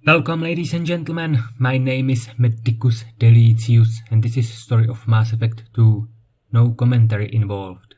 Welcome, ladies and gentlemen. My name is Medicus Delicius, and this is the story of Mass Effect 2. No commentary involved.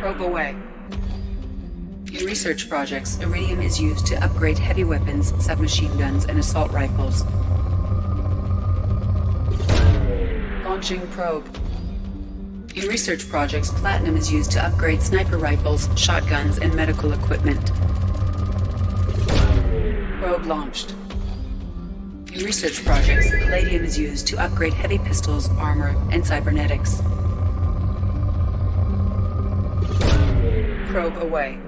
Probe away. In research projects, iridium is used to upgrade heavy weapons, submachine guns, and assault rifles. Launching probe. In research projects, platinum is used to upgrade sniper rifles, shotguns, and medical equipment. Probe launched. In research projects, palladium is used to upgrade heavy pistols, armor, and cybernetics. Probe away.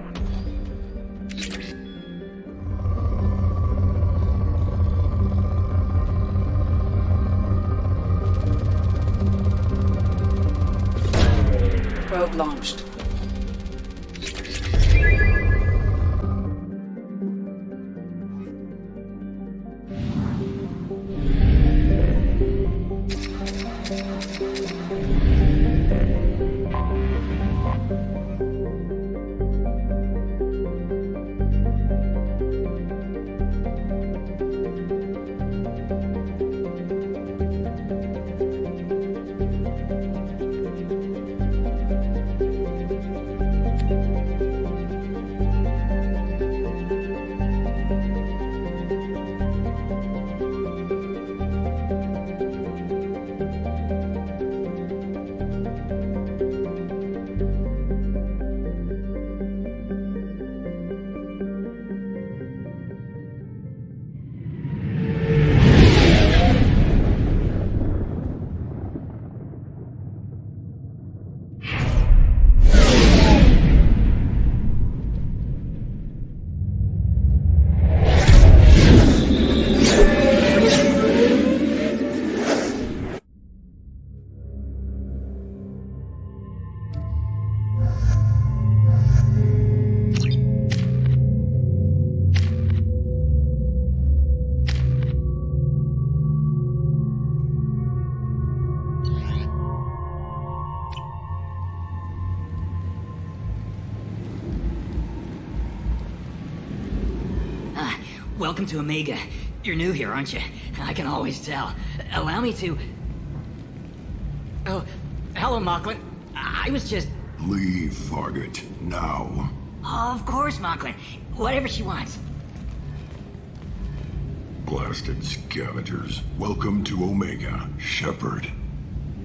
Probe launched. Welcome to Omega. You're new here, aren't you? I can always tell. Allow me to... Oh, hello, Mocklin. I was just... Leave, Fargate, now. Oh, of course, Mocklin. Whatever she wants. Blasted scavengers. Welcome to Omega, Shepard.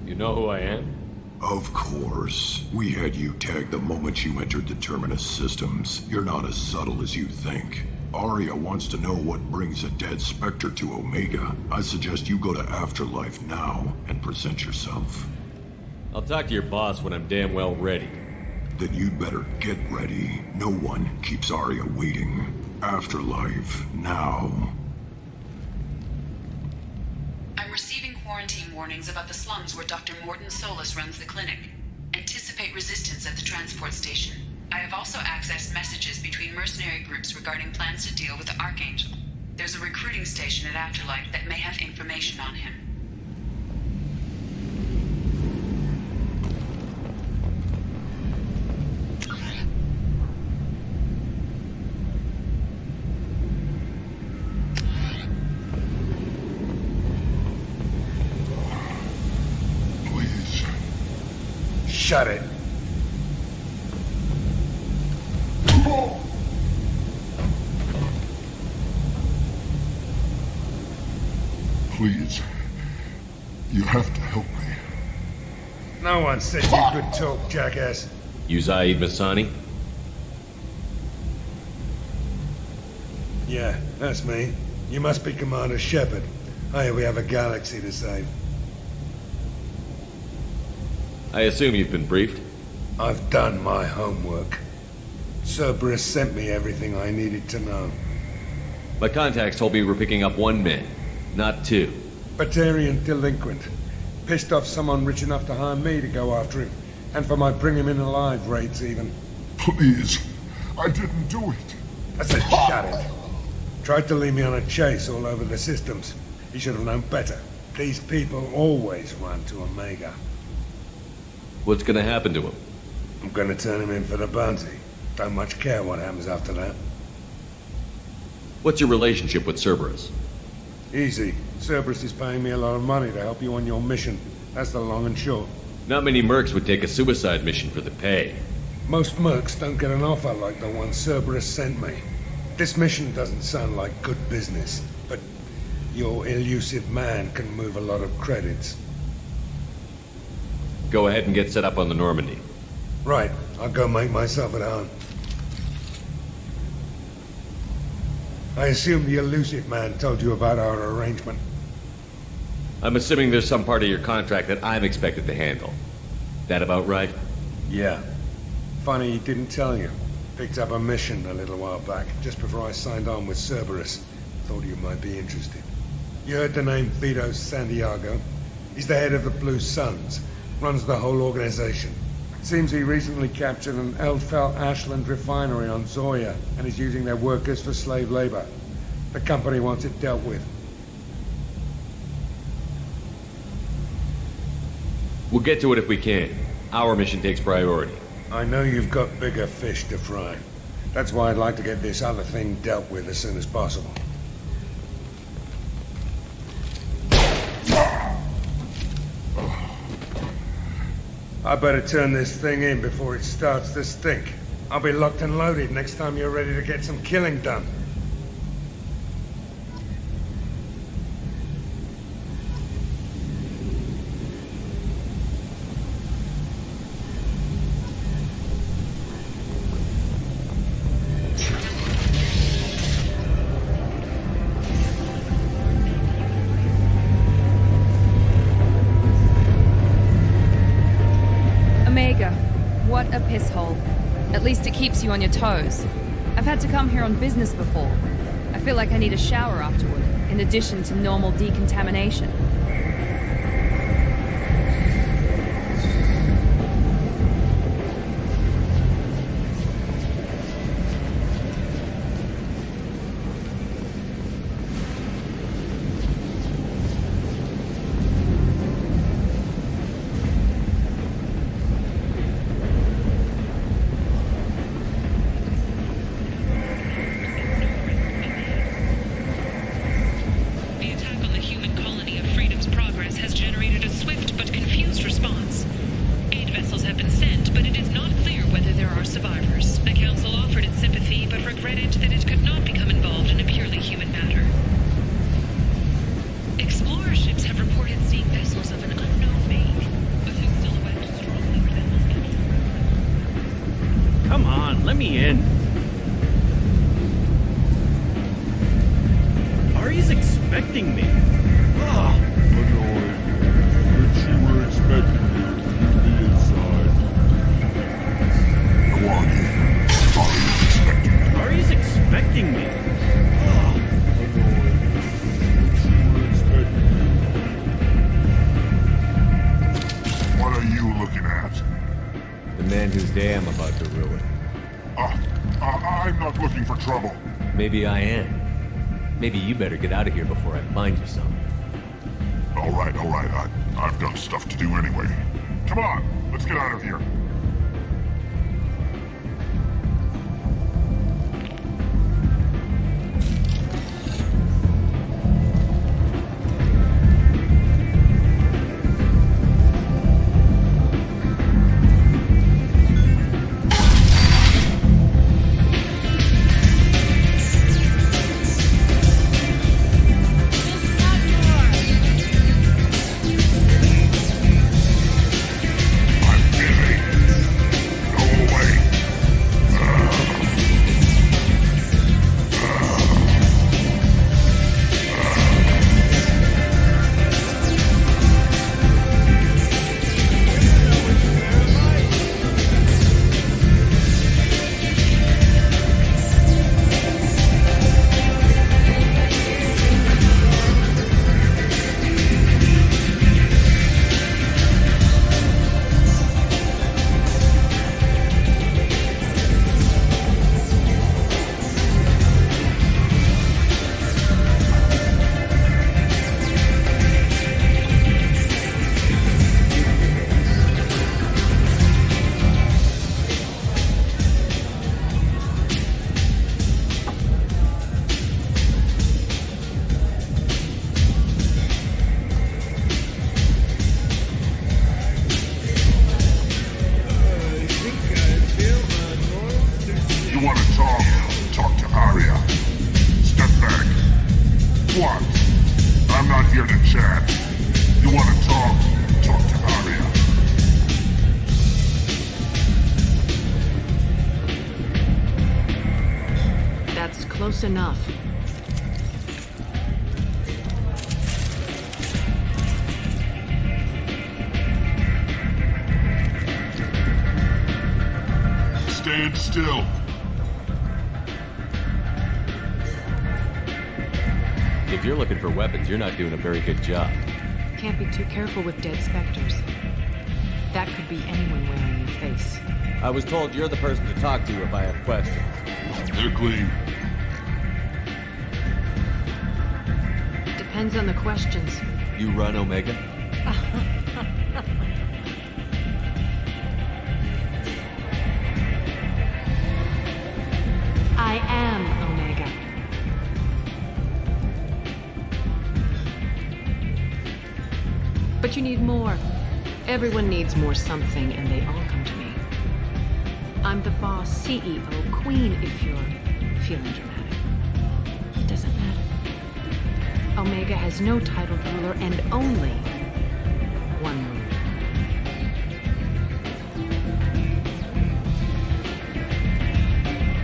You know who I am? Of course. We had you tagged the moment you entered the Terminus systems. You're not as subtle as you think. Arya wants to know what brings a dead Spectre to Omega. I suggest you go to Afterlife now and present yourself. I'll talk to your boss when I'm damn well ready. Then you'd better get ready. No one keeps Arya waiting. Afterlife now. I'm receiving quarantine warnings about the slums where Dr. Morton Solus runs the clinic. Anticipate resistance at the transport station. I have also accessed messages between mercenary groups regarding plans to deal with the Archangel. There's a recruiting station at Afterlife that may have information on him. Please. Shut it. Please. You have to help me. No one said you could talk, jackass. You Zaid Masani? Yeah, that's me. You must be Commander Shepard. Hey, we have a galaxy to save. I assume you've been briefed? I've done my homework. Cerberus sent me everything I needed to know. My contacts told me we're picking up one man, not two. Batarian delinquent. Pissed off someone rich enough to hire me to go after him. And for my bring him in alive raids even. Please, I didn't do it. I said shut it. Tried to lead me on a chase all over the systems. He should have known better. These people always run to Omega. What's gonna happen to him? I'm gonna turn him in for the bounty. Don't much care what happens after that. What's your relationship with Cerberus? Easy. Cerberus is paying me a lot of money to help you on your mission. That's the long and short. Not many mercs would take a suicide mission for the pay. Most mercs don't get an offer like the one Cerberus sent me. This mission doesn't sound like good business, but your elusive man can move a lot of credits. Go ahead and get set up on the Normandy. Right, I'll go make myself at home. I assume the elusive man told you about our arrangement. I'm assuming there's some part of your contract that I'm expected to handle. That about right? Yeah. Funny he didn't tell you. Picked up a mission a little while back, just before I signed on with Cerberus. Thought you might be interested. You heard the name Vito Santiago? He's the head of the Blue Suns. Runs the whole organization. Seems he recently captured an Eldfell Ashland refinery on Zoya and is using their workers for slave labor. The company wants it dealt with. We'll get to it if we can. Our mission takes priority. I know you've got bigger fish to fry. That's why I'd like to get this other thing dealt with as soon as possible. I better turn this thing in before it starts to stink. I'll be locked and loaded next time you're ready to get some killing done. Omega, what a piss hole. At least it keeps you on your toes. I've had to come here on business before. I feel like I need a shower afterward, in addition to normal decontamination. The attack on the human colony of Freedom's Progress has generated a swift but confused response. Aid vessels have been sent, but it is not clear whether there are survivors. The Council offered its sympathy, but regretted that it could not become involved in a purely human matter. Explorer ships have reported seeing vessels of an unknown make, but whose silhouette strongly resembles any. Come on, let me in. Ari's expecting me. Ugh. Annoyed that you were expecting me to be inside. Go on in. Ari's expecting me. Ari's expecting me. Ugh. Annoyed that you were expecting me. What are you looking at? The man whose day I'm about to ruin. I'm not looking for trouble. Maybe I am. Maybe you better get out of here before I find you some. All right. I've got stuff to do anyway. Come on, let's get out of here. Close enough. Stand still. If you're looking for weapons, you're not doing a very good job. Can't be too careful with dead specters. That could be anyone wearing your face. I was told you're the person to talk to if I have questions. They're clean. Depends on the questions. You run Omega? I am Omega. But you need more. Everyone needs more something, and they all come to me. I'm the boss, CEO, queen, if you're feeling dramatic. It doesn't matter. Omega has no titled ruler and only one ruler.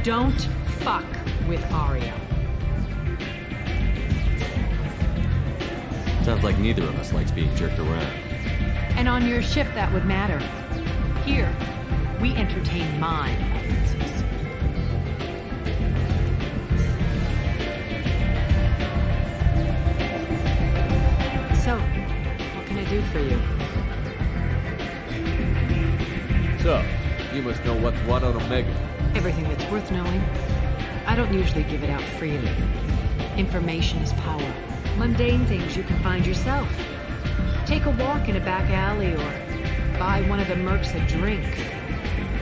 Don't fuck with Aria. Sounds like neither of us likes being jerked around. And on your ship, that would matter. Here, we entertain my preferences. So, what can I do for you? So, you must know what's what on Omega. Everything that's worth knowing. I don't usually give it out freely. Information is power. Mundane things you can find yourself. Take a walk in a back alley or buy one of the mercs a drink.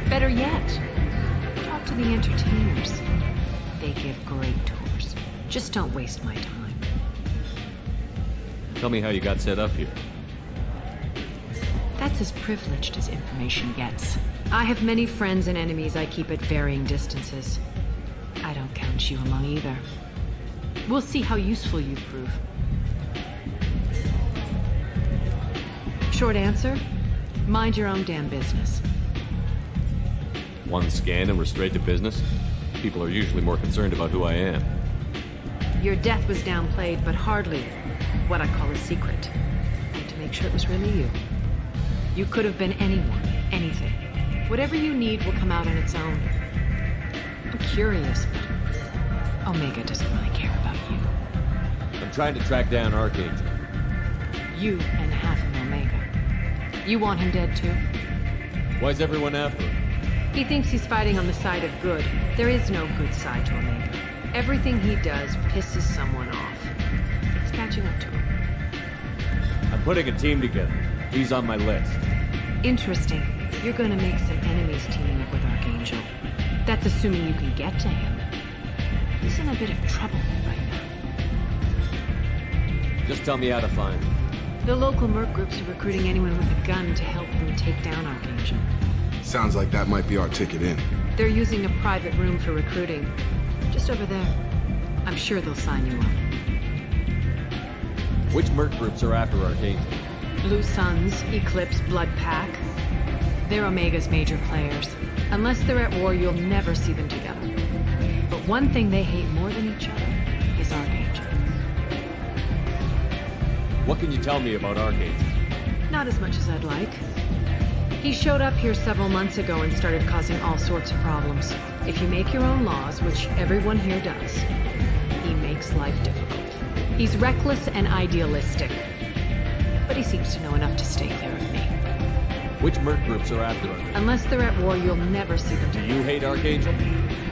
Better yet, talk to the entertainers. They give great tours. Just don't waste my time. Tell me how you got set up here. That's as privileged as information gets. I have many friends and enemies I keep at varying distances. I don't count you among either. We'll see how useful you prove. Short answer, mind your own damn business. One scan and we're straight to business? People are usually more concerned about who I am. Your death was downplayed, but hardly what I call a secret. I had to make sure it was really you. You could have been anyone, anything. Whatever you need will come out on its own. I'm curious, but Omega doesn't really care about you. I'm trying to track down Archangel. You and half of Omega. You want him dead too? Why's everyone after him? He thinks he's fighting on the side of good. There is no good side to Omega. Everything he does pisses someone off. It's catching up to him. I'm putting a team together. He's on my list. Interesting. You're gonna make some enemies teaming up with Archangel. That's assuming you can get to him. He's in a bit of trouble right now. Just tell me how to find him. The local merc groups are recruiting anyone with a gun to help them take down Archangel. Sounds like that might be our ticket in. They're using a private room for recruiting. Just over there. I'm sure they'll sign you up. Which merc groups are after Archangel? Blue Suns, Eclipse, Blood Pack. They're Omega's major players. Unless they're at war, you'll never see them together. But one thing they hate more than each other is Archangel. What can you tell me about Archangel? Not as much as I'd like. He showed up here several months ago and started causing all sorts of problems. If you make your own laws, which everyone here does, he makes life difficult. He's reckless and idealistic. But he seems to know enough to stay clear of me. Which merc groups are after Archangel? Unless they're at war, you'll never see them Do together. you hate Archangel?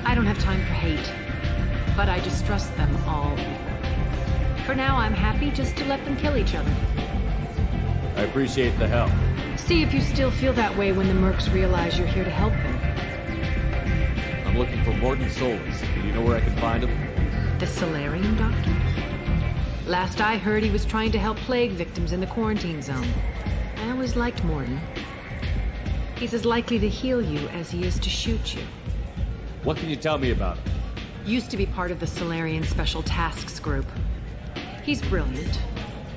I don't have time for hate. But I distrust them all equally. For now, I'm happy just to let them kill each other. I appreciate the help. See if you still feel that way when the mercs realize you're here to help them. I'm looking for Morton Solus. Do you know where I can find him? The Solarian Doctor? Last I heard, he was trying to help plague victims in the quarantine zone. I always liked Morton. He's as likely to heal you as he is to shoot you. What can you tell me about him? Used to be part of the Solarian Special Tasks Group. He's brilliant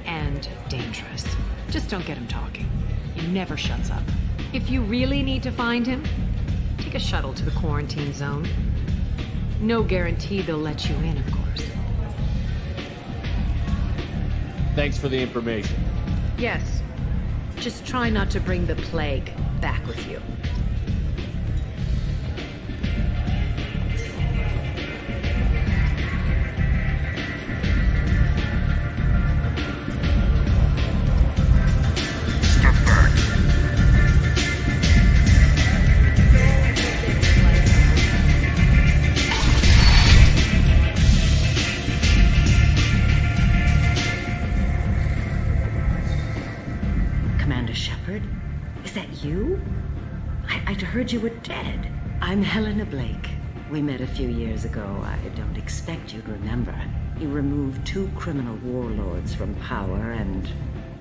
and dangerous. Just don't get him talking. He never shuts up. If you really need to find him, take a shuttle to the quarantine zone. No guarantee they'll let you in, of course. Thanks for the information. Yes. Just try not to bring the plague back with you. I'd heard you were dead. I'm Helena Blake. We met a few years ago. I don't expect you'd remember. You removed 2 criminal warlords from power and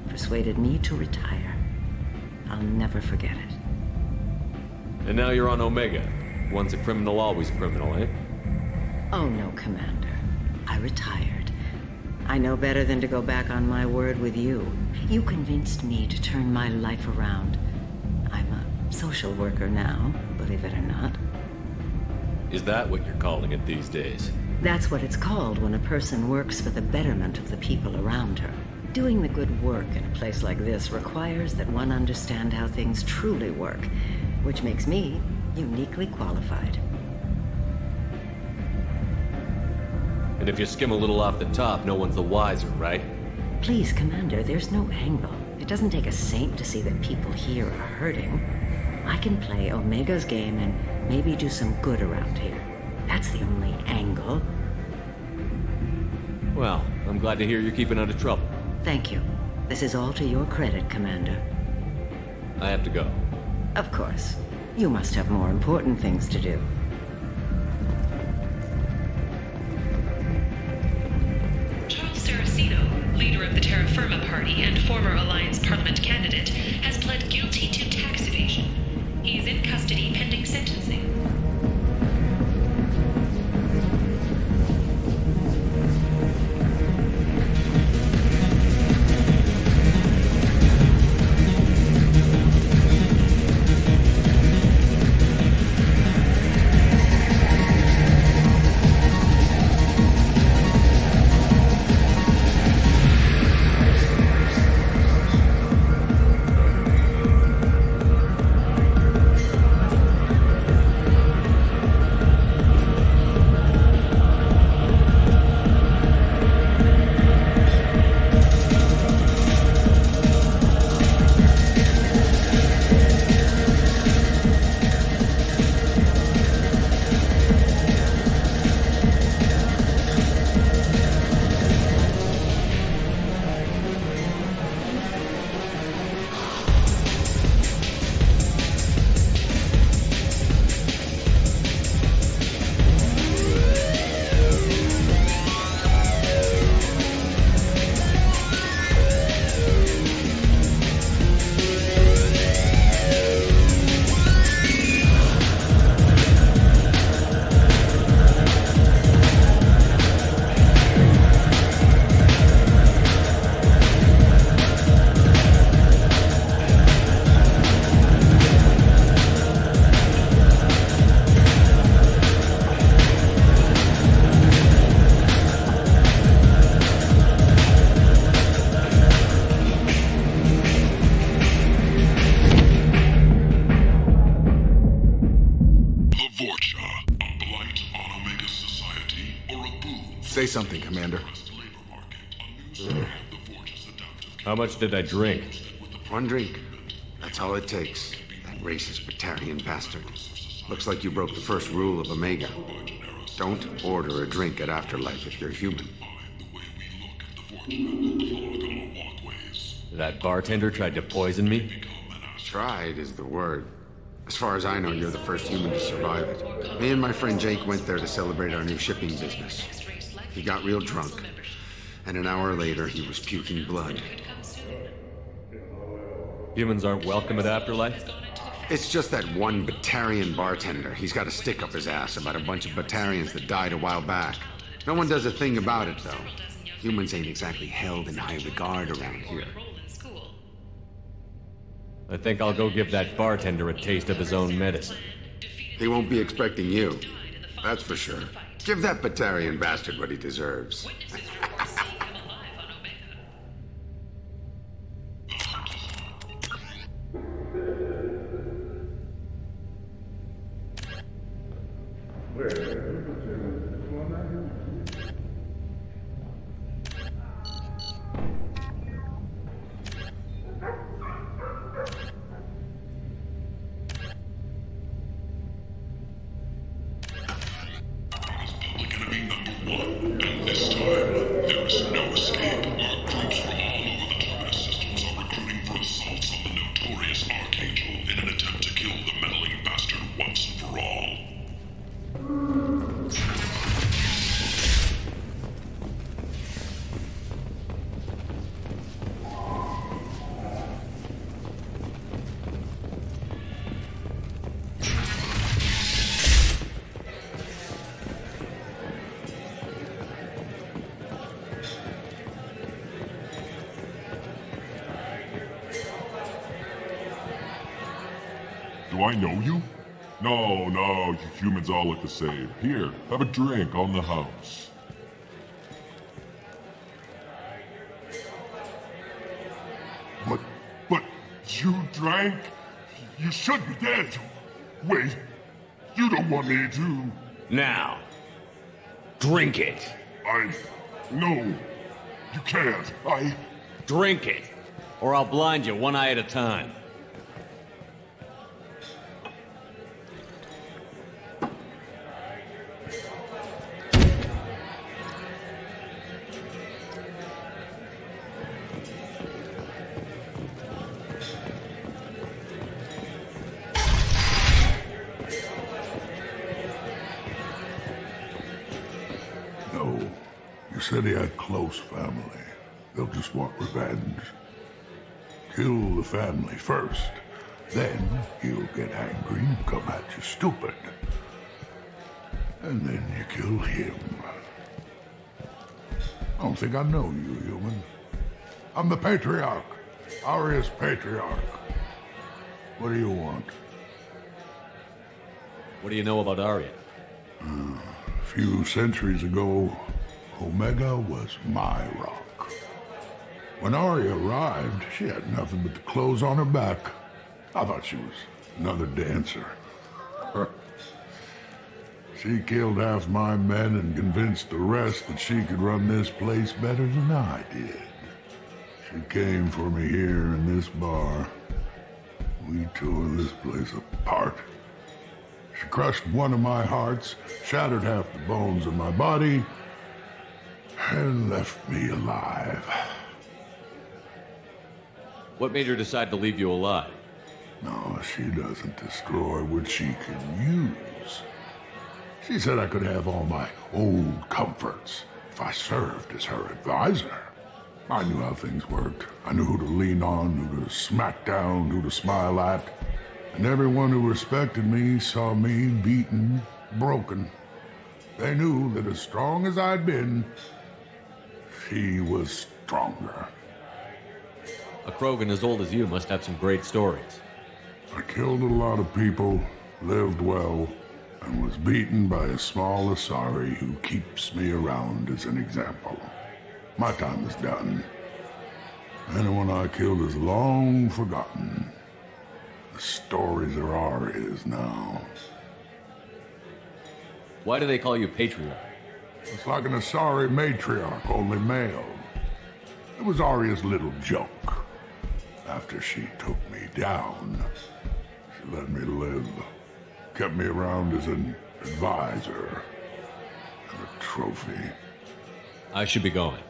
persuaded me to retire. I'll never forget it. And now you're on Omega. Once a criminal, always a criminal, eh? Oh no, Commander. I retired. I know better than to go back on my word with you. You convinced me to turn my life around. I'm a social worker now, believe it or not. Is that what you're calling it these days? That's what it's called when a person works for the betterment of the people around her. Doing the good work in a place like this requires that one understand how things truly work, which makes me uniquely qualified. And if you skim a little off the top, no one's the wiser, right? Please, Commander, there's no angle. It doesn't take a saint to see that people here are hurting. I can play Omega's game and maybe do some good around here. That's the only angle. Well, I'm glad to hear you're keeping out of trouble. Thank you. This is all to your credit, Commander. I have to go. Of course. You must have more important things to do. Leader of the Terra Firma Party and former Alliance Parliament candidate, has pled guilty to tax evasion. He is in custody pending sentencing. Say something, Commander. How much did I drink? 1 drink. That's all it takes. That racist Batarian bastard. Looks like you broke the first rule of Omega. Don't order a drink at Afterlife if you're human. That bartender tried to poison me? Tried is the word. As far as I know, you're the first human to survive it. Me and my friend Jake went there to celebrate our new shipping business. He got real drunk, and an hour later he was puking blood. Humans aren't welcome at Afterlife? It's just that one Batarian bartender. He's got a stick up his ass about a bunch of Batarians that died a while back. No one does a thing about it, though. Humans ain't exactly held in high regard around here. I think I'll go give that bartender a taste of his own medicine. He won't be expecting you. That's for sure. Give that Batarian bastard what he deserves. Witnesses report seeing him alive on Omega. Public enemy number 1, and this time, there is no escape. Our troops from all over the Terminus systems are recruiting for assaults on the notorious Archangel in an attempt to kill the meddling bastard once and for all. Do I know you? No, you humans all look the same. Here, have a drink on the house. But you drank? You should be dead. Wait, you don't want me to... Now, drink it. No, you can't. Drink it, or I'll blind you one eye at a time. No, you said he had close family. They'll just want revenge. Kill the family first. Then he'll get angry and come at you stupid. And then you kill him. I don't think I know you, human. I'm the Patriarch. Aria's Patriarch. What do you want? What do you know about Arya? A few centuries ago, Omega was my rock. When Arya arrived, she had nothing but the clothes on her back. I thought she was another dancer. She killed half my men and convinced the rest that she could run this place better than I did. She came for me here in this bar. We tore this place apart. She crushed one of my hearts, shattered half the bones in my body, and left me alive. What made her decide to leave you alive? No, she doesn't destroy what she can use. She said I could have all my old comforts if I served as her advisor. I knew how things worked. I knew who to lean on, who to smack down, who to smile at. And everyone who respected me saw me beaten, broken. They knew that as strong as I'd been, she was stronger. A Krogan as old as you must have some great stories. I killed a lot of people, lived well, and was beaten by a small Asari who keeps me around as an example. My time is done. Anyone I killed is long forgotten. The stories are Arya's now. Why do they call you Patriarch? It's like an Asari matriarch, only male. It was Arya's little joke. After she took me down, she let me live. Kept me around as an advisor and a trophy. I should be going.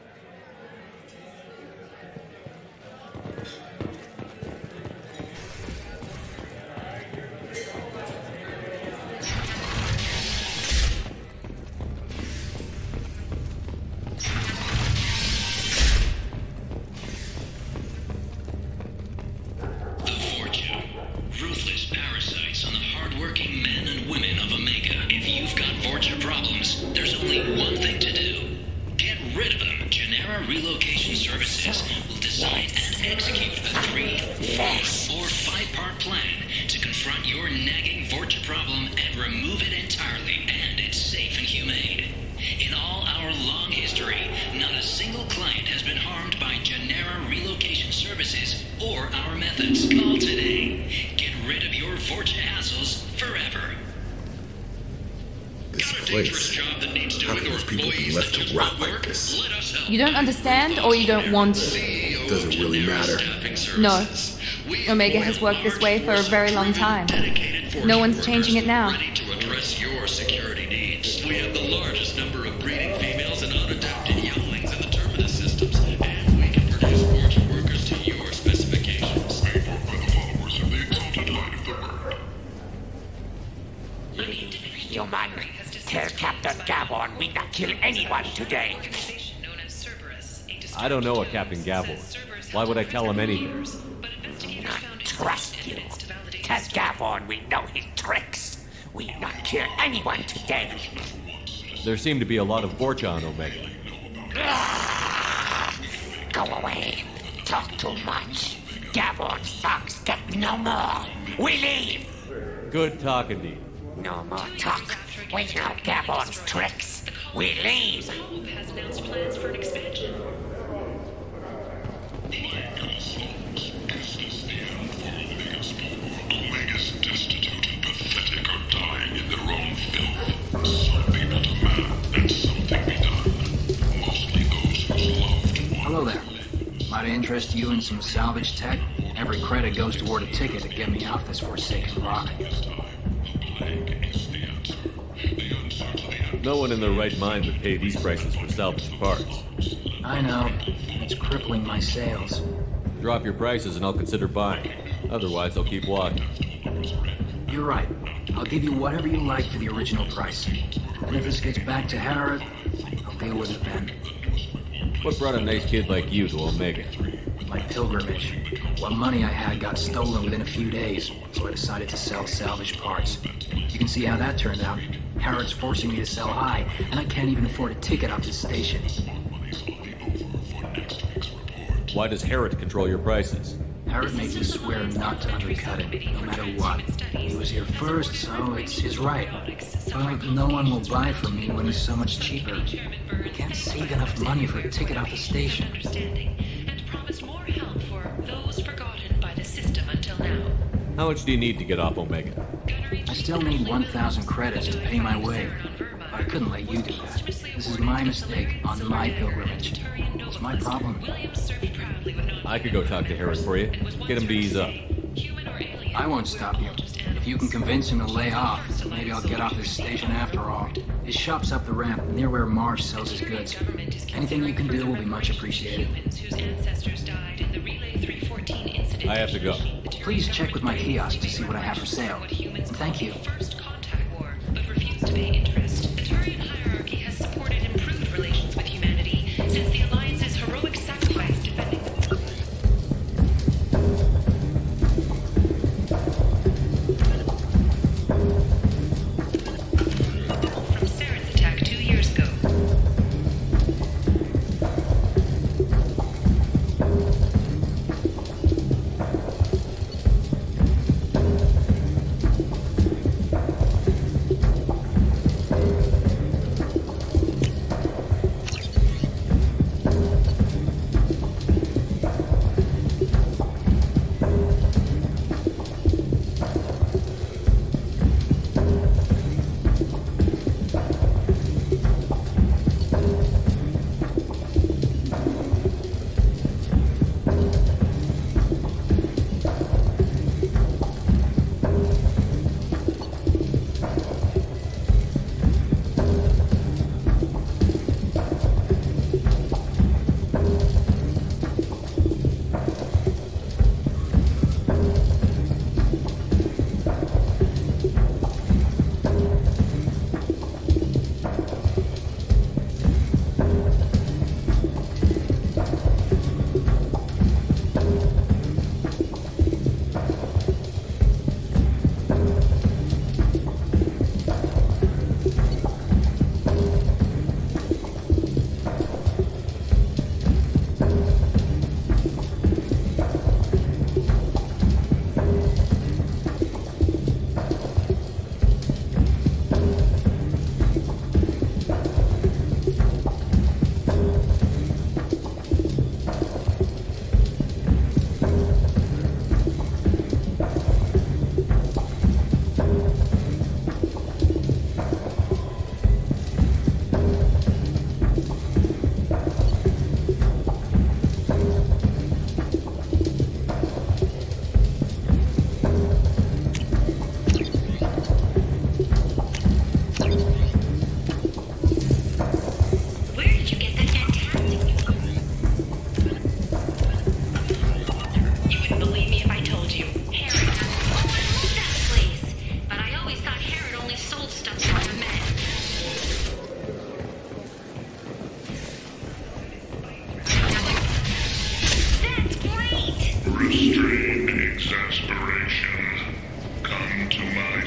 Relocation Services will design and execute a 3, 4, or 5-part plan to confront your nagging Vorcha problem and remove it entirely, and it's safe and humane. history, not a single client has been harmed by Genera Relocation Services or our methods. Call today. Get rid of your Vorcha hassles forever. This place. How can these people be left to rot like this? You don't understand, or you don't want to? Doesn't really matter. No. Omega has worked this way for a very long time. No one's changing it now. Ready to address your security needs. We have the largest number of breeding females and unadapted younglings in the Terminus systems, and we can produce Vorcha workers to your specifications. Paid for by the followers of the exalted line of the word. Human, tell Captain Gavon we not kill anyone today. I don't know a Captain Gavon. Why would I tell him anything? Not trust you. Tell Gavon we know his tricks. We not kill anyone today. There seem to be a lot of Vorcha on Omega. Go away. Talk too much. Gavon's thugs get no more. We leave. Good talking to you. No more talk. We know Gavon's tricks. We leave. Has announced plans for an expansion. Omega's destitute and pathetic are dying in their own filth. Some people demand that something be done. Mostly those whose loved ones. Hello there. Might I interest you in some salvage tech? Every credit goes toward a ticket to get me off this forsaken rock. No one in their right mind would pay these prices for salvaged parts. I know. It's crippling my sales. Drop your prices and I'll consider buying. Otherwise, I'll keep walking. You're right. I'll give you whatever you like for the original price. And if this gets back to Harrod, I'll deal with it then. What brought a nice kid like you to Omega? My pilgrimage. What money I had got stolen within a few days, so I decided to sell salvaged parts. You can see how that turned out. Harrod's forcing me to sell high, and I can't even afford a ticket off the station. Why does Harrod control your prices? Harrod made me swear not to undercut him, no matter what. He was here first, so it's his right. But no one will buy from me when he's so much cheaper. I can't save enough money for a ticket off the station. And promised more help for those forgotten by the system until now. How much do you need to get off Omega? I still need 1,000 credits to pay my way. But I couldn't let you do that. This is my mistake on my pilgrimage. It's my problem. I could go talk to Harrod for you. Get him to ease up. I won't stop you. If you can convince him to lay off, maybe I'll get off this station after all. His shop's up the ramp, near where Marsh sells his goods. Anything you can do will be much appreciated. I have to go. Please check with my kiosk to see what I have for sale. And thank you. But refused to pay interest. The Turian hierarchy has supported improved relations with humanity since the Alliance's heroic sacrifice defending from Saren's attack 2 years ago.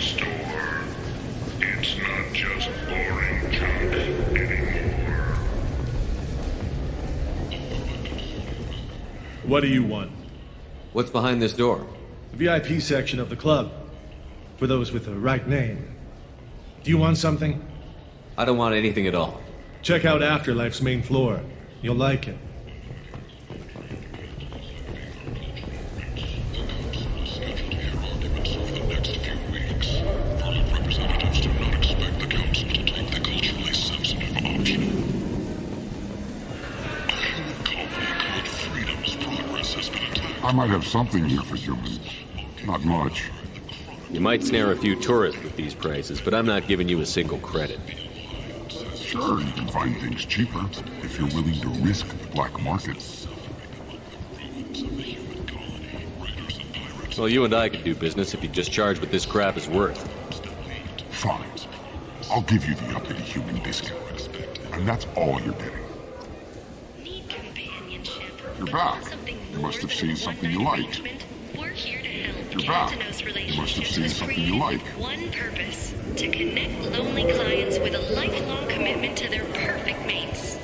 store. It's not just boring junk anymore. What do you want? What's behind this door? The VIP section of the club. For those with the right name. Do you want something? I don't want anything at all. Check out Afterlife's main floor. You'll like it. I might have something here for humans. Not much. You might snare a few tourists with these prices, but I'm not giving you a single credit. Sure, you can find things cheaper if you're willing to risk the black market. Well, you and I could do business if you just charge what this crap is worth. Fine. I'll give you the uppity human discount. And that's all you're getting. You're back. You must have seen something you liked. You're back. You must have seen something you like. One purpose: to connect lonely clients with a lifelong commitment to their perfect mates.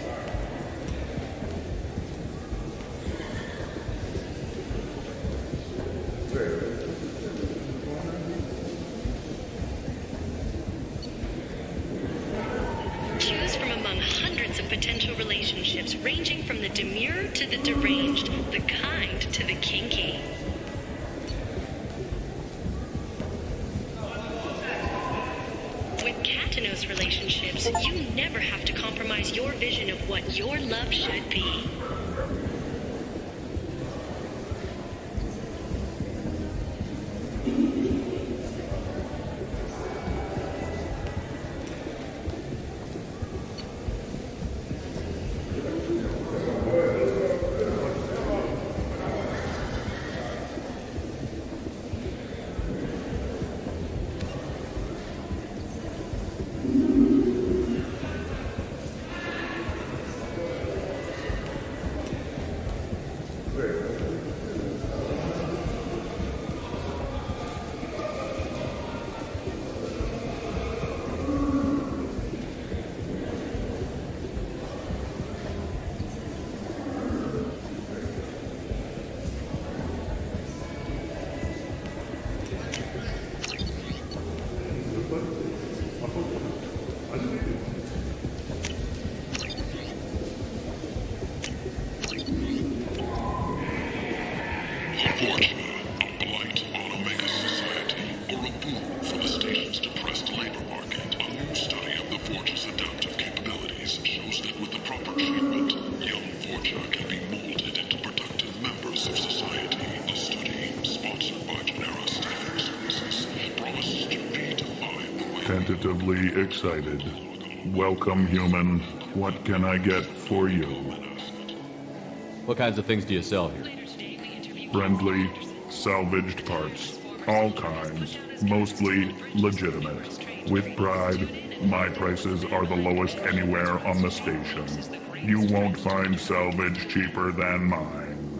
Choose from among hundreds of potential relationships, ranging from the demure to the deranged, the kind to the kinky. With Katanos relationships, you never have to compromise your vision of what your love should be. Tentatively excited. Welcome, human. What can I get for you? What kinds of things do you sell here? Friendly, salvaged parts. All kinds. Mostly legitimate. With pride, my prices are the lowest anywhere on the station. You won't find salvage cheaper than mine.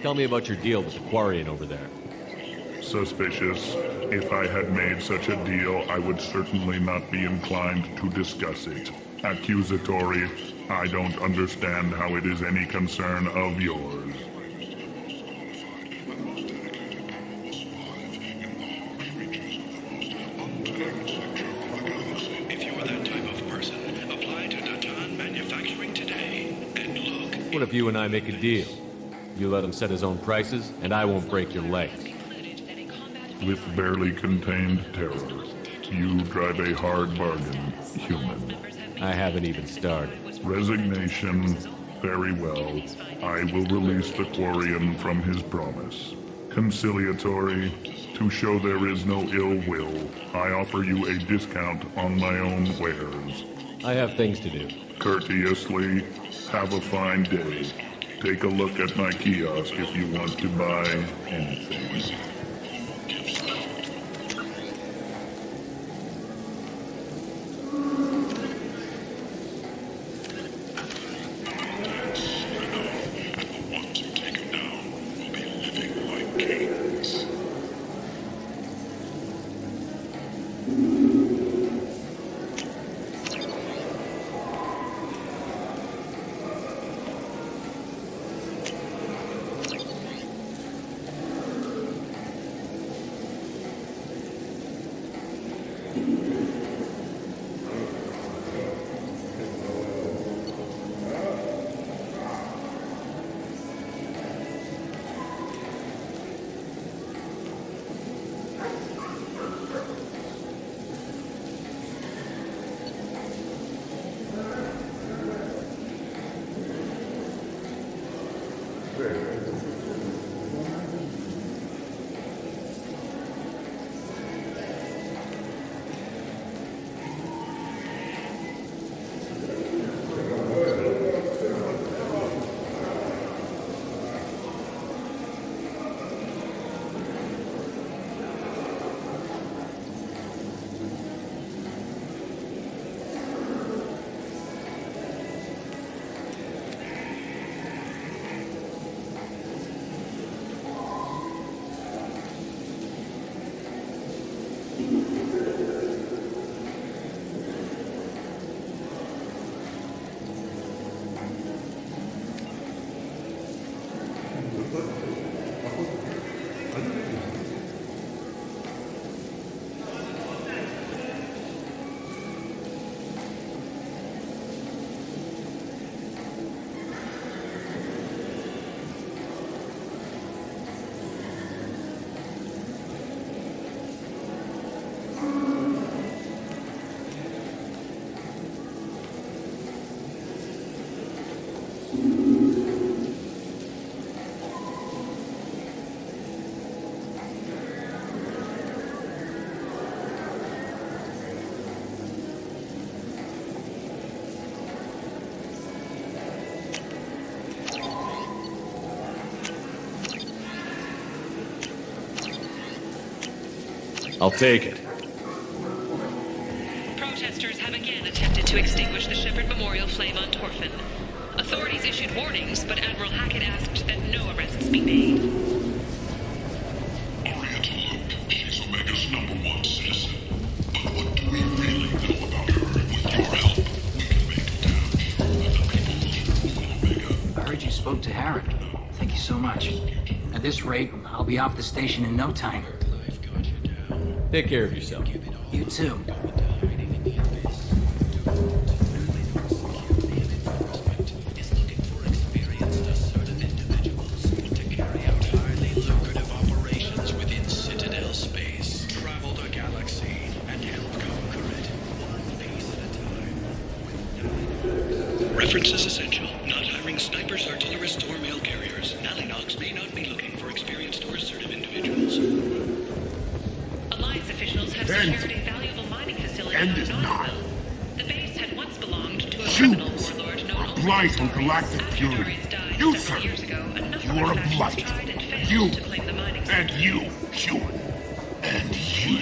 Tell me about your deal with the Quarian over there. Suspicious. If I had made such a deal, I would certainly not be inclined to discuss it. Accusatory. I don't understand how it is any concern of yours. If you're that type of person, apply to Natan Manufacturing today and look. What if you and I make a deal? You let him set his own prices, and I won't break your legs. With barely contained terror, you drive a hard bargain, human. I haven't even started. Resignation. Very well. I will release the Quarian from his promise. Conciliatory. To show there is no ill will, I offer you a discount on my own wares. I have things to do. Courteously. Have a fine day. Take a look at my kiosk if you want to buy anything. I'll take it. Protesters have again attempted to extinguish the Shepherd Memorial flame on Torfin. Authorities issued warnings, but Admiral Hackett asked that no arrests be made. Aria to Luke. She's Omega's #1 citizen. But what do we really know about her? With your help, we can make it down with the people of Omega. I heard you spoke to Harry. Thank you so much. At this rate, I'll be off the station in no time. Take care of yourself. You too. Reference is essential. Not hiring snipers, artillerists, or mail carriers. Nalinox may not be looking for experienced or assertive individuals. Alliance officials have secured a valuable mining facility on Nautical. The base had once belonged to a criminal warlord known only blight on galactic purity. You, sir, you are a blight. You, and you, human, and you.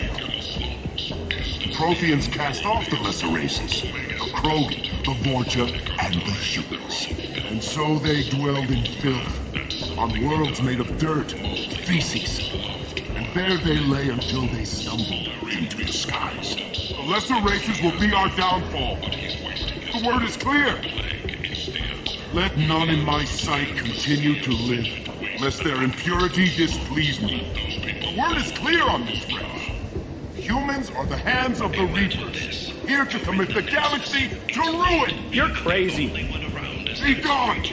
Protheans cast off the lesser races, the Krogan, the Vorcha, and the humans. And so they dwelled in filth, on worlds made of dirt, feces. And there they lay until they stumbled into the skies. The lesser races will be our downfall. The word is clear. Let none in my sight continue to live, lest their impurity displease me. The word is clear on this, friends. Humans are the hands of the Reapers, here to commit the galaxy to ruin! You're crazy. Be gone!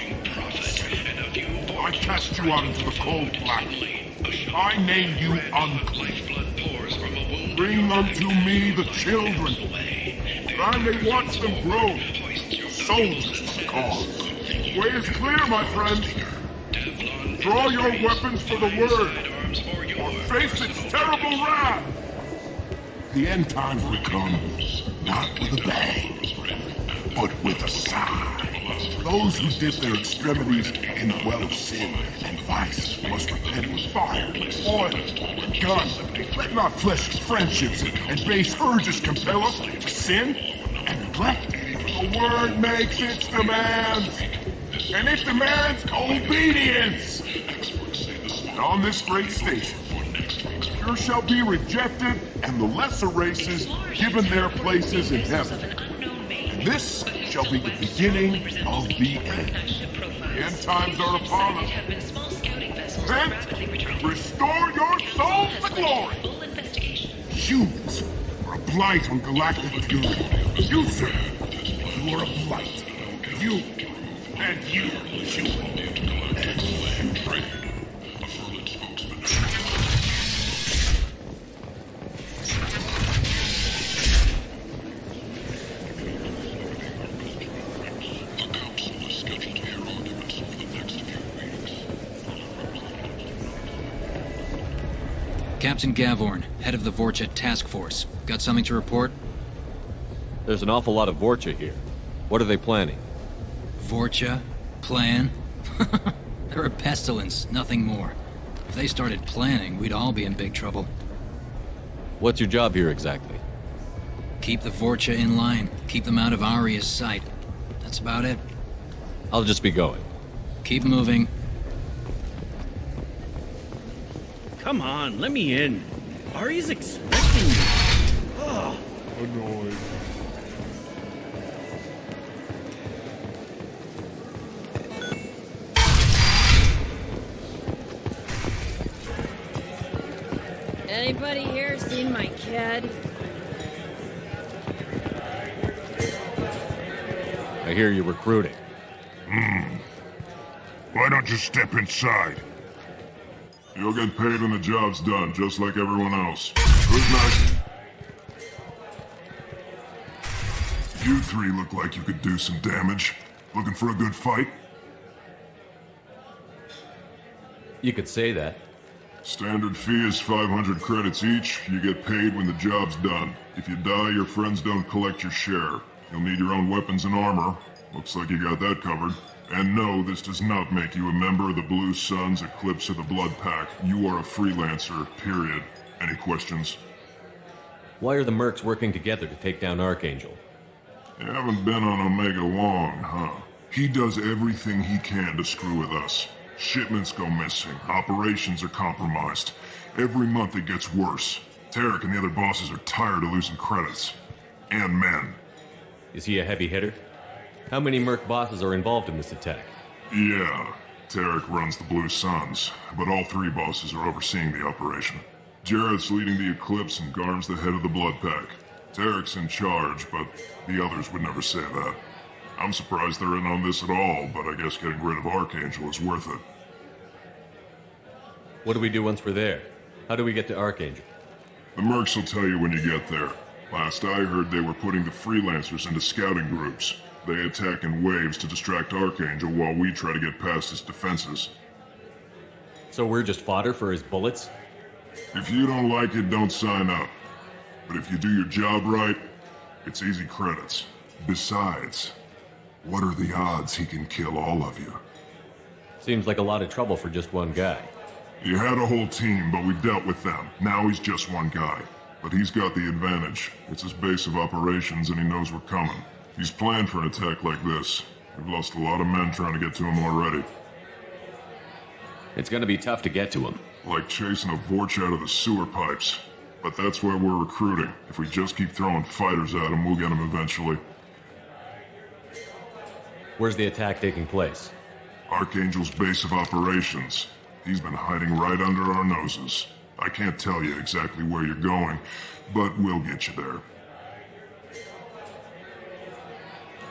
I cast you out into the cold black. I name you unclean. Bring unto me the children, that I may watch them grow. Soldiers of the cause. The way is clear, my friends. Draw your weapons for the word, or face its terrible wrath. The end times will come, not with a bang, but with a sigh. Those who dip their extremities in the well of sin and vice must repent with fire, oil, and gun. Let not fleshly friendships and base urges compel us to sin and neglect. The word makes its demands, and it demands obedience. And on this great station, pure shall be rejected, and the lesser races given their places in heaven. And this shall be the beginning of the end. The end times are upon us. Repent, restore your souls to glory. Humans are a blight on galactic purity. You, sir, you are a blight. You, and you, human, and you. Captain Gavorn, head of the Vorcha Task Force. Got something to report? There's an awful lot of Vorcha here. What are they planning? Vorcha? Plan? They're a pestilence, nothing more. If they started planning, we'd all be in big trouble. What's your job here exactly? Keep the Vorcha in line. Keep them out of Aria's sight. That's about it. I'll just be going. Keep moving. Come on, let me in. Ari's expecting me. Oh. Annoyed. Anybody here seen my kid? I hear you're recruiting. Why don't you step inside? You'll get paid when the job's done, just like everyone else. Good night. You three look like you could do some damage. Looking for a good fight? You could say that. Standard fee is 500 credits each. You get paid when the job's done. If you die, your friends don't collect your share. You'll need your own weapons and armor. Looks like you got that covered. And no, this does not make you a member of the Blue Suns, Eclipse, or the Blood Pack. You are a freelancer, period. Any questions? Why are the mercs working together to take down Archangel? You haven't been on Omega long, huh? He does everything he can to screw with us. Shipments go missing, operations are compromised. Every month it gets worse. Tarek and the other bosses are tired of losing credits. And men. Is he a heavy hitter? How many merc bosses are involved in this attack? Yeah, Tarek runs the Blue Suns, but all three bosses are overseeing the operation. Jarrett's leading the Eclipse and Garm's the head of the Blood Pack. Tarek's in charge, but the others would never say that. I'm surprised they're in on this at all, but I guess getting rid of Archangel is worth it. What do we do once we're there? How do we get to Archangel? The mercs will tell you when you get there. Last I heard, they were putting the freelancers into scouting groups. They attack in waves to distract Archangel while we try to get past his defenses. So we're just fodder for his bullets? If you don't like it, don't sign up. But if you do your job right, it's easy credits. Besides, what are the odds he can kill all of you? Seems like a lot of trouble for just one guy. He had a whole team, but we dealt with them. Now he's just one guy. But he's got the advantage. It's his base of operations and he knows we're coming. He's planned for an attack like this. We've lost a lot of men trying to get to him already. It's gonna be tough to get to him. Like chasing a Vorch out of the sewer pipes. But that's why we're recruiting. If we just keep throwing fighters at him, we'll get him eventually. Where's the attack taking place? Archangel's base of operations. He's been hiding right under our noses. I can't tell you exactly where you're going, but we'll get you there.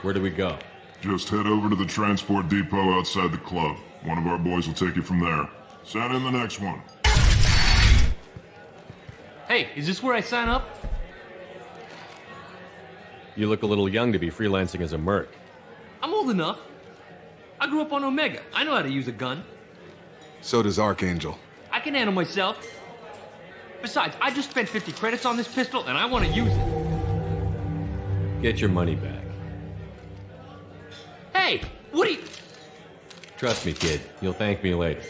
Where do we go? Just head over to the transport depot outside the club. One of our boys will take you from there. Send in the next one. Hey, is this where I sign up? You look a little young to be freelancing as a merc. I'm old enough. I grew up on Omega. I know how to use a gun. So does Archangel. I can handle myself. Besides, I just spent 50 credits on this pistol, and I want to use it. Get your money back. Hey, what are you... Trust me, kid. You'll thank me later.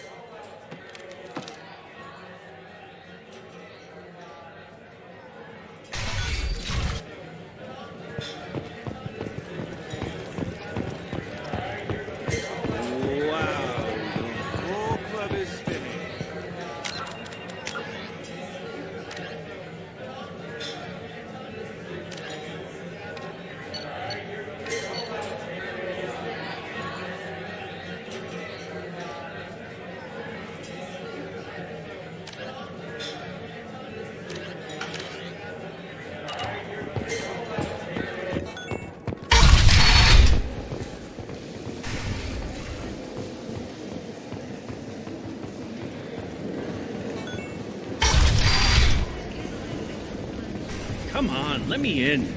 Come on, let me in.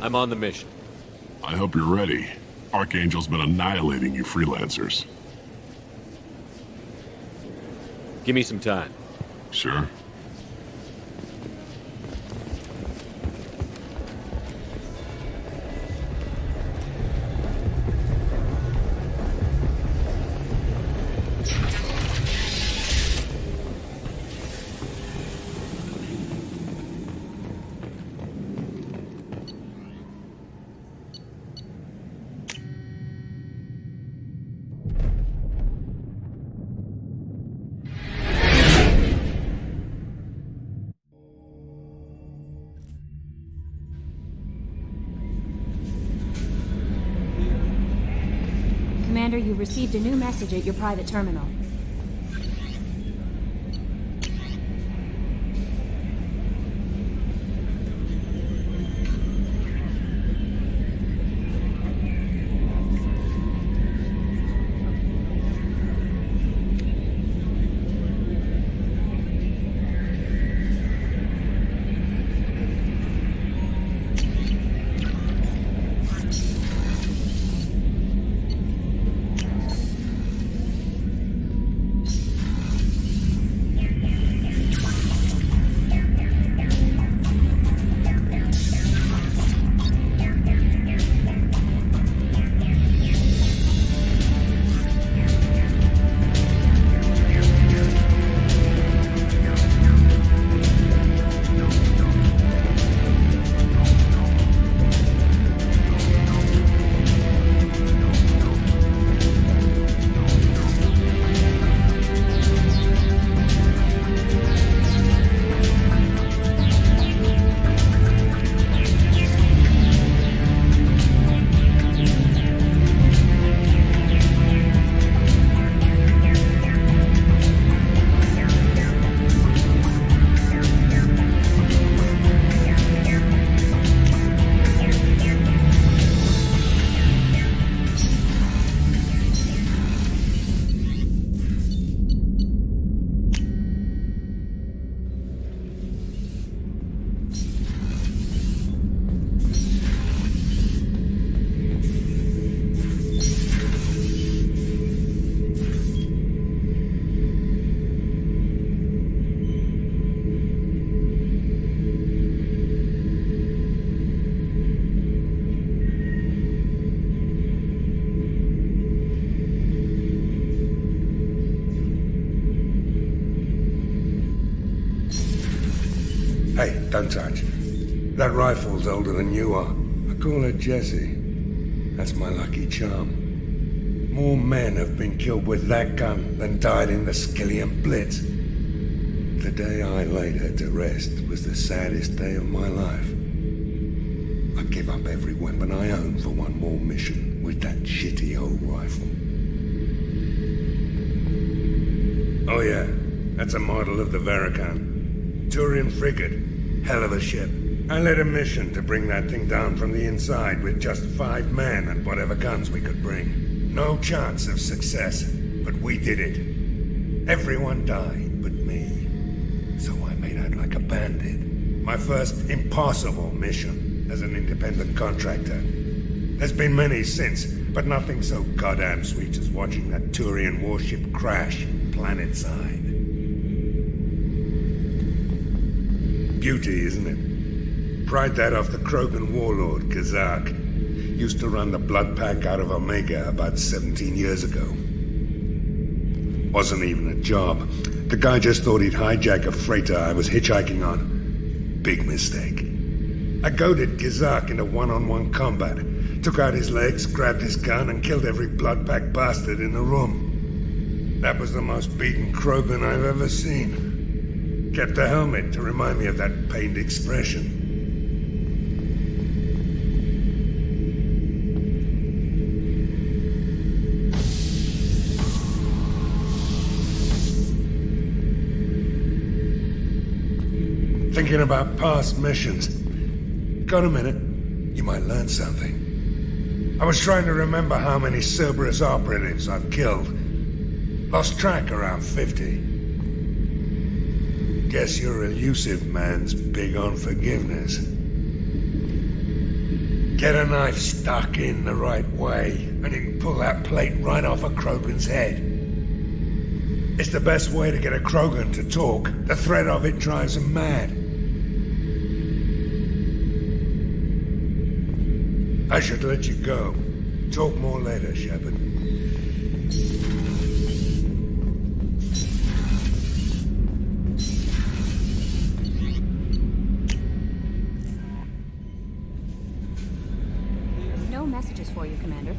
I'm on the mission. I hope you're ready. Archangel's been annihilating you freelancers. Give me some time. Sure. Commander, you received a new message at your private terminal. Hey, don't touch. That rifle's older than you are. I call her Jessie. That's my lucky charm. More men have been killed with that gun than died in the Skillian Blitz. The day I laid her to rest was the saddest day of my life. I give up every weapon I own for one more mission with that shitty old rifle. Oh yeah, that's a model of the Verican. Turian frigate. Hell of a ship. I led a mission to bring that thing down from the inside with just 5 men and whatever guns we could bring. No chance of success, but we did it. Everyone died but me. So I made out like a bandit. My first impossible mission as an independent contractor. There's been many since, but nothing so goddamn sweet as watching that Turian warship crash planetside. Beauty, isn't it? Pried that off the Krogan warlord, Kazak. Used to run the blood pack out of Omega about 17 years ago. Wasn't even a job. The guy just thought he'd hijack a freighter I was hitchhiking on. Big mistake. I goaded Kazak into one-on-one combat. Took out his legs, grabbed his gun, and killed every blood pack bastard in the room. That was the most beaten Krogan I've ever seen. Kept a helmet to remind me of that pained expression. Thinking about past missions. Got a minute? You might learn something. I was trying to remember how many Cerberus operatives I've killed. Lost track around 50. Guess your elusive man's big on forgiveness. Get a knife stuck in the right way, and you can pull that plate right off a Krogan's head. It's the best way to get a Krogan to talk. The threat of it drives him mad. I should let you go. Talk more later, Shepard. No messages for you, Commander.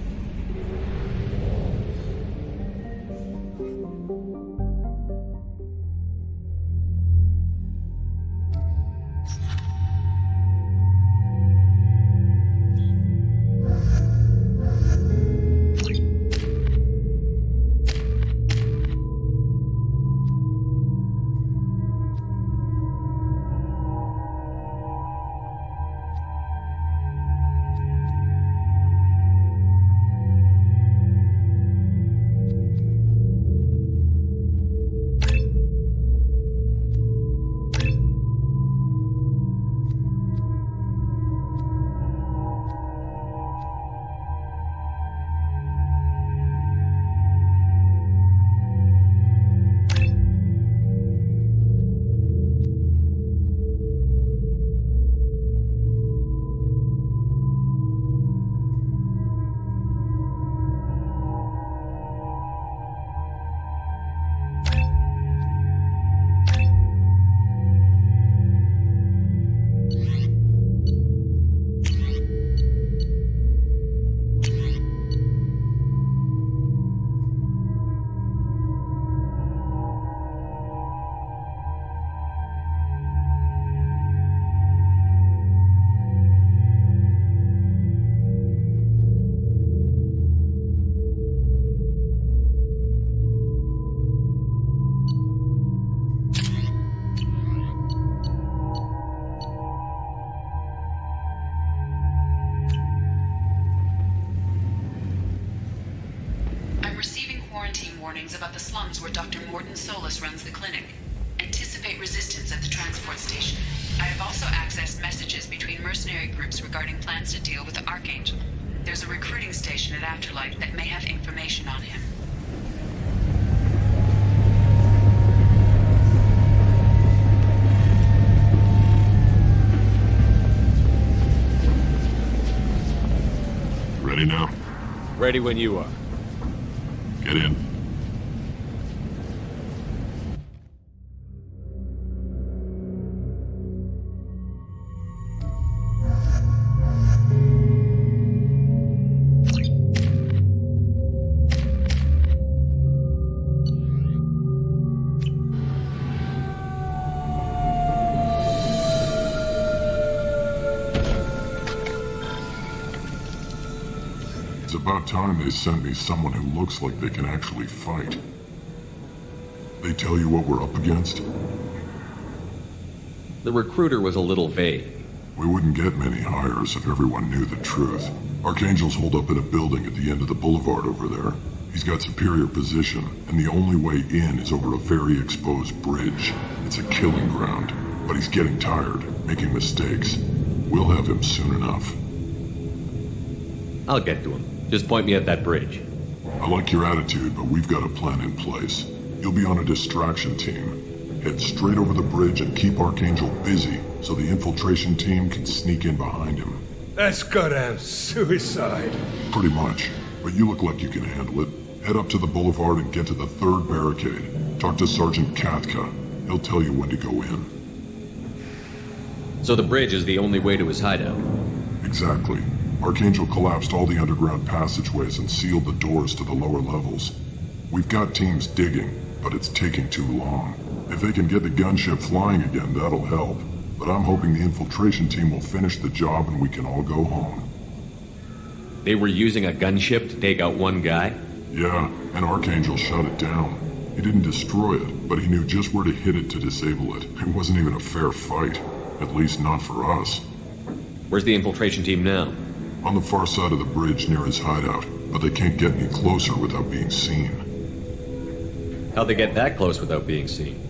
warnings about the slums where Dr. Morden Solus runs the clinic. Anticipate resistance at the transport station. I have also accessed messages between mercenary groups regarding plans to deal with the Archangel. There's a recruiting station at Afterlife that may have information on him. Ready now? Ready when you are. Get in. about time they sent me someone who looks like they can actually fight. They tell you what we're up against? The recruiter was a little vague. We wouldn't get many hires if everyone knew the truth. Archangel's holed up in a building at the end of the boulevard over there. He's got superior position, and the only way in is over a very exposed bridge. It's a killing ground, but he's getting tired, making mistakes. We'll have him soon enough. I'll get to him. Just point me at that bridge. I like your attitude, but we've got a plan in place. You'll be on a distraction team. Head straight over the bridge and keep Archangel busy so the infiltration team can sneak in behind him. That's goddamn suicide. Pretty much, but you look like you can handle it. Head up to the boulevard and get to the 3rd barricade. Talk to Sergeant Katka. He'll tell you when to go in. So the bridge is the only way to his hideout? Exactly. Archangel collapsed all the underground passageways and sealed the doors to the lower levels. We've got teams digging, but it's taking too long. If they can get the gunship flying again, that'll help. But I'm hoping the infiltration team will finish the job and we can all go home. They were using a gunship to take out one guy? Yeah, and Archangel shut it down. He didn't destroy it, but he knew just where to hit it to disable it. It wasn't even a fair fight. At least not for us. Where's the infiltration team now? On the far side of the bridge near his hideout, but they can't get any closer without being seen. How'd they get that close without being seen?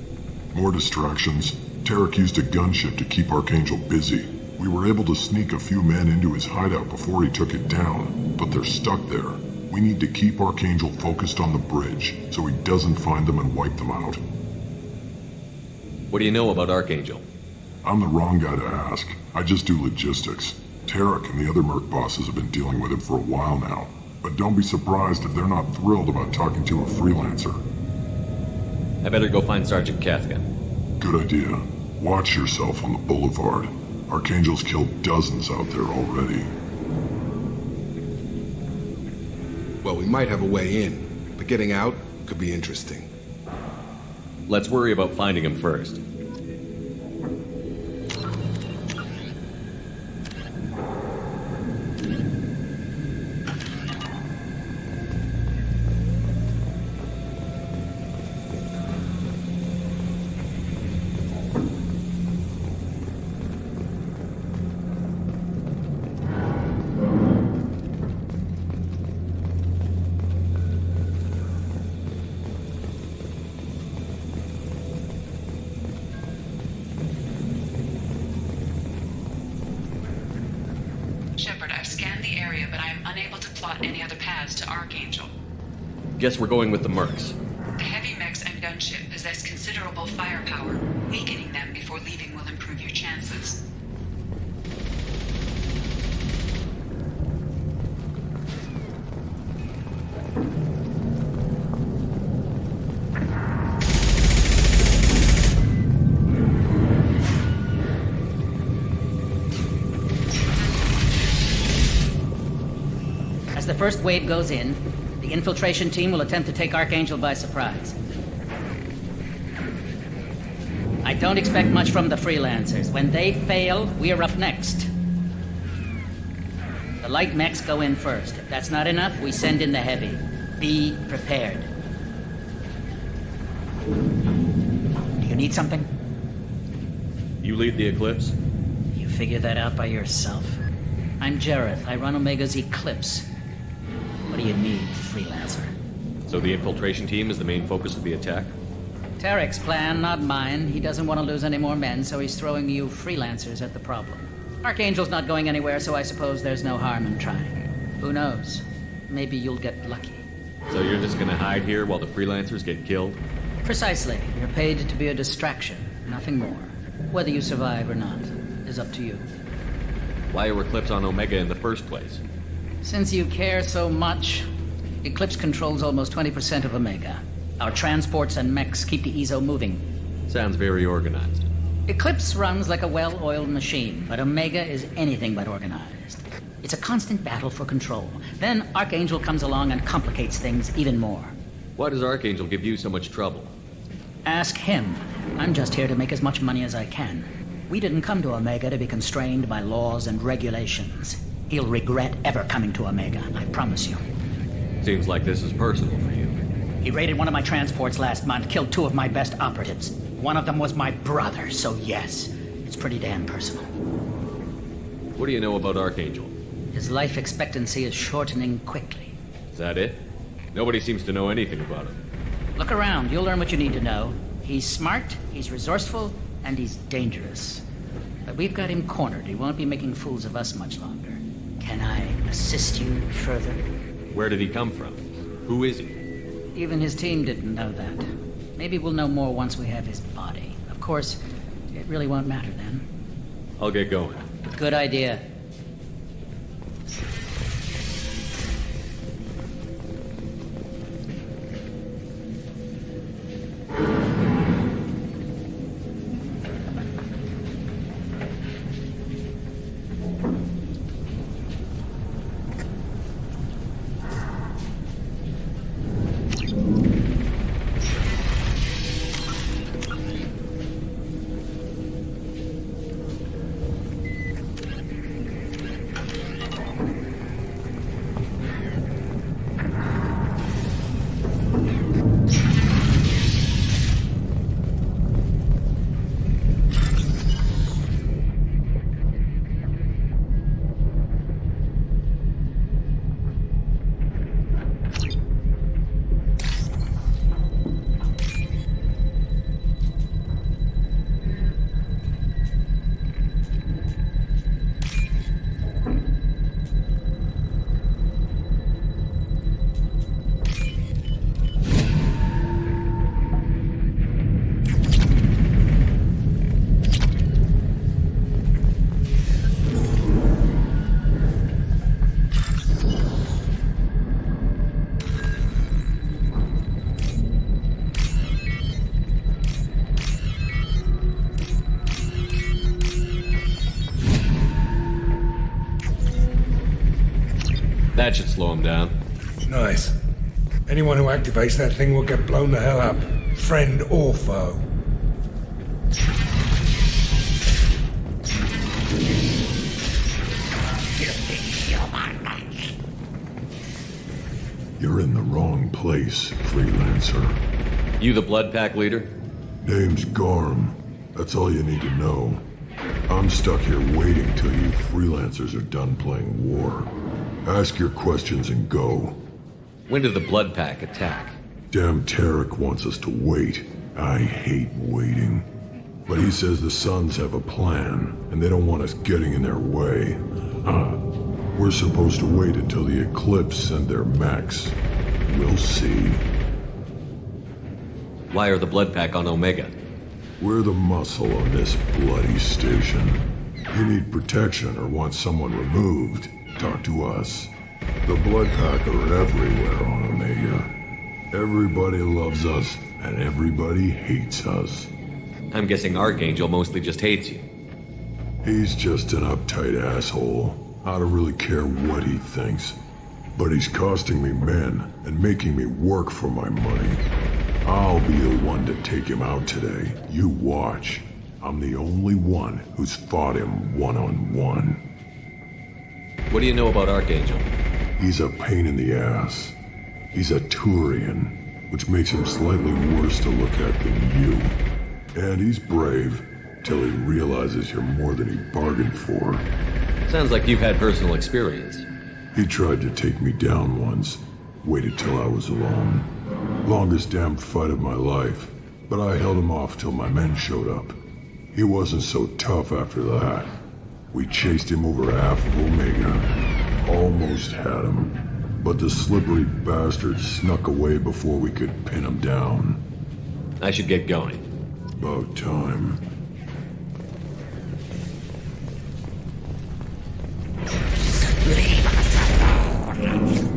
More distractions. Tarek used a gunship to keep Archangel busy. We were able to sneak a few men into his hideout before he took it down, but they're stuck there. We need to keep Archangel focused on the bridge, so he doesn't find them and wipe them out. What do you know about Archangel? I'm the wrong guy to ask. I just do logistics. Tarek and the other merc bosses have been dealing with him for a while now. But don't be surprised if they're not thrilled about talking to a freelancer. I better go find Sergeant Katka. Good idea. Watch yourself on the boulevard. Archangel's killed dozens out there already. Well, we might have a way in, but getting out could be interesting. Let's worry about finding him first. Guess we're going with the mercs. The heavy mechs and gunship possess considerable firepower. Weakening them before leaving will improve your chances. As the first wave goes in, the infiltration team will attempt to take Archangel by surprise. I don't expect much from the freelancers. When they fail, we're up next. The light mechs go in first. If that's not enough, we send in the heavy. Be prepared. Do you need something? You lead the Eclipse? You figure that out by yourself. I'm Jareth. I run Omega's Eclipse. What do you need, freelancer? So the infiltration team is the main focus of the attack? Tarek's plan, not mine. He doesn't want to lose any more men, so he's throwing you freelancers at the problem. Archangel's not going anywhere, so I suppose there's no harm in trying. Who knows? Maybe you'll get lucky. So you're just gonna hide here while the freelancers get killed? Precisely. You're paid to be a distraction, nothing more. Whether you survive or not is up to you. Why are Eclipse on Omega in the first place? Since you care so much, Eclipse controls almost 20% of Omega. Our transports and mechs keep the EZO moving. Sounds very organized. Eclipse runs like a well-oiled machine, but Omega is anything but organized. It's a constant battle for control. Then Archangel comes along and complicates things even more. Why does Archangel give you so much trouble? Ask him. I'm just here to make as much money as I can. We didn't come to Omega to be constrained by laws and regulations. He'll regret ever coming to Omega, I promise you. Seems like this is personal for you. He raided one of my transports last month, killed 2 of my best operatives. One of them was my brother, so yes, it's pretty damn personal. What do you know about Archangel? His life expectancy is shortening quickly. Is that it? Nobody seems to know anything about him. Look around, you'll learn what you need to know. He's smart, he's resourceful, and he's dangerous. But we've got him cornered. He won't be making fools of us much longer. Can I assist you further? Where did he come from? Who is he? Even his team didn't know that. Maybe we'll know more once we have his body. Of course, it really won't matter then. I'll get going. Good idea. That should slow him down. Nice. Anyone who activates that thing will get blown the hell up. Friend or foe. You're in the wrong place, freelancer. You the Blood Pack leader? Name's Garm. That's all you need to know. I'm stuck here waiting till you freelancers are done playing war. Ask your questions and go. When did the Blood Pack attack? Damn Tarek wants us to wait. I hate waiting. But he says the Suns have a plan, and they don't want us getting in their way. We're supposed to wait until the Eclipse send their mechs. We'll see. Why are the Blood Pack on Omega? We're the muscle on this bloody station. You need protection or want someone removed, talk to us. The Blood Pack are everywhere on Omega. Everybody loves us, and everybody hates us. I'm guessing Archangel mostly just hates you. He's just an uptight asshole. I don't really care what he thinks. But he's costing me men and making me work for my money. I'll be the one to take him out today. You watch. I'm the only one who's fought him one-on-one. What do you know about Archangel? He's a pain in the ass. He's a Turian, which makes him slightly worse to look at than you. And he's brave, till he realizes you're more than he bargained for. Sounds like you've had personal experience. He tried to take me down once. Waited till I was alone. Longest damn fight of my life. But I held him off till my men showed up. He wasn't so tough after that. We chased him over half of Omega. Almost had him. But the slippery bastard snuck away before we could pin him down. I should get going. About time. Leave us alone.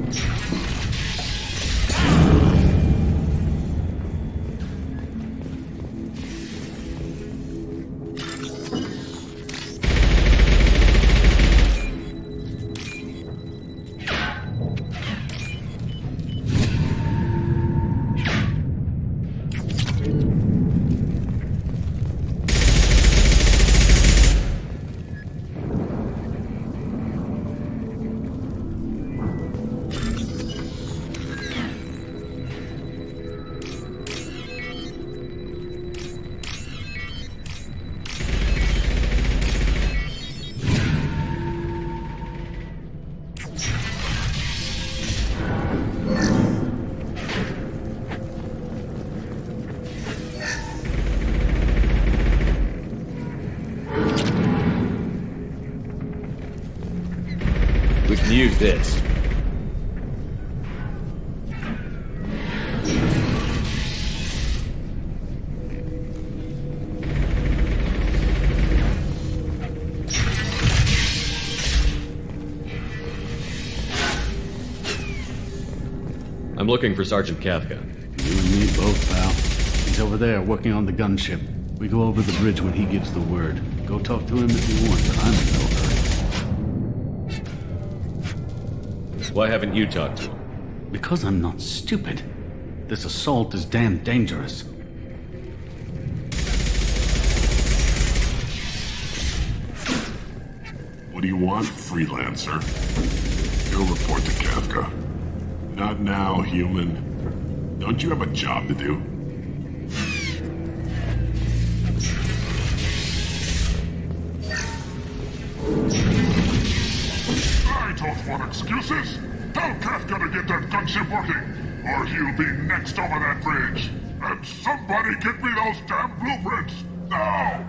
We can use this. I'm looking for Sergeant Kafka. You and me both, pal. He's over there working on the gunship. We go over the bridge when he gives the word. Go talk to him if you want, but I'm in no hurry. Why haven't you talked to him? Because I'm not stupid. This assault is damn dangerous. What do you want, freelancer? You'll report to Kafka. Not now, human. Don't you have a job to do? I don't want excuses. Tell Kafka to get that gunship working, or he'll be next over that bridge. And somebody get me those damn blueprints, now!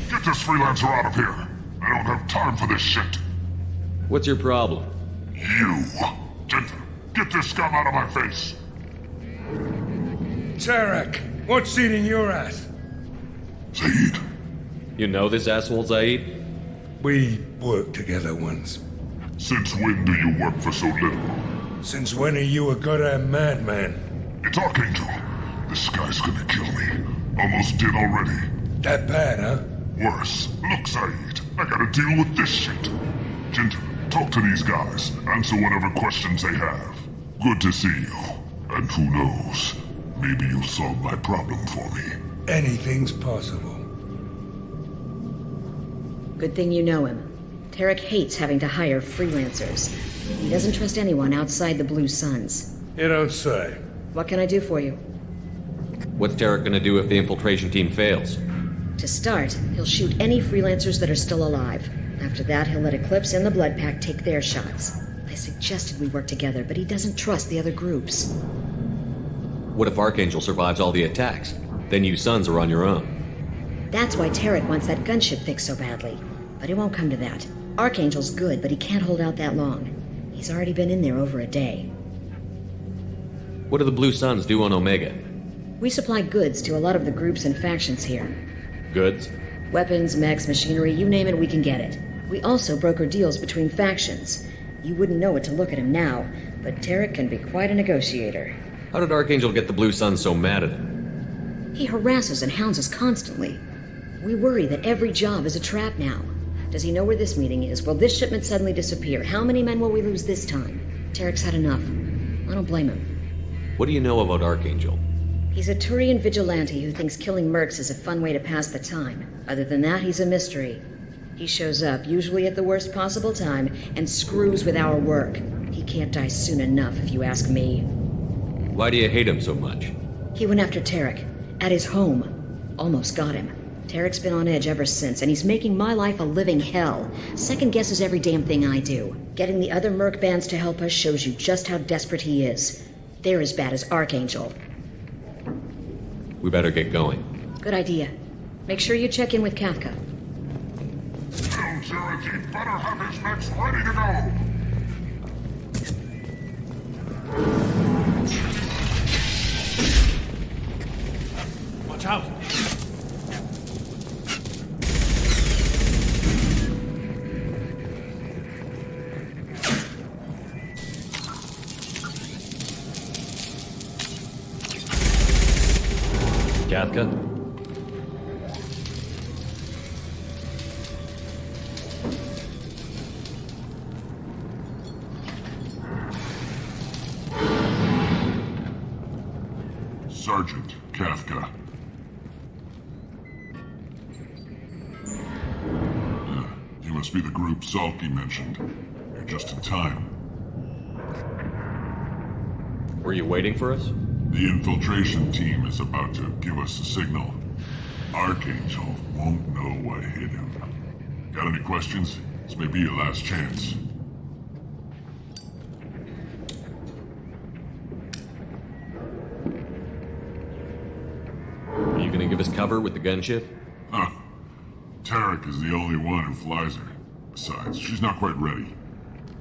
Get this freelancer out of here. I don't have time for this shit. What's your problem? You. Get this scum out of my face. Tarek, what's eating your ass? Zaid. You know this asshole, Zaid? We worked together once. Since when do you work for so little? Since when are you a goddamn madman? It's Archangel. This guy's gonna kill me. Almost did already. That bad, huh? Worse. Look, Zaid, I gotta deal with this shit. Jinta, talk to these guys. Answer whatever questions they have. Good to see you. And who knows, maybe you'll solve my problem for me. Anything's possible. Good thing you know him. Tarek hates having to hire freelancers. He doesn't trust anyone outside the Blue Suns. You don't say. What can I do for you? What's Tarek gonna do if the infiltration team fails? To start, he'll shoot any freelancers that are still alive. After that, he'll let Eclipse and the Blood Pack take their shots. I suggested we work together, but he doesn't trust the other groups. What if Archangel survives all the attacks? Then you Sons are on your own. That's why Tarek wants that gunship fixed so badly. But it won't come to that. Archangel's good, but he can't hold out that long. He's already been in there over a day. What do the Blue Suns do on Omega? We supply goods to a lot of the groups and factions here. Goods? Weapons, mechs, machinery, you name it, we can get it. We also broker deals between factions. You wouldn't know it to look at him now, but Tarek can be quite a negotiator. How did Archangel get the Blue Suns so mad at him? He harasses and hounds us constantly. We worry that every job is a trap now. Does he know where this meeting is? Will this shipment suddenly disappear? How many men will we lose this time? Tarek's had enough. I don't blame him. What do you know about Archangel? He's a Turian vigilante who thinks killing mercs is a fun way to pass the time. Other than that, he's a mystery. He shows up, usually at the worst possible time, and screws with our work. He can't die soon enough, if you ask me. Why do you hate him so much? He went after Tarek, at his home. Almost got him. Tarek's been on edge ever since, and he's making my life a living hell. Second guesses every damn thing I do. Getting the other merc bands to help us shows you just how desperate he is. They're as bad as Archangel. We better get going. Good idea. Make sure you check in with Kafka. Tell Tarek he better have his mechs ready to go. Watch out! Kafka? Sergeant Kafka. You must be the group Salky mentioned. You're just in time. Were you waiting for us? The infiltration team is about to give us a signal. Archangel won't know what hit him. Got any questions? This may be your last chance. gonna give us cover with the gunship? Huh. Tarek is the only one who flies her. Besides, she's not quite ready.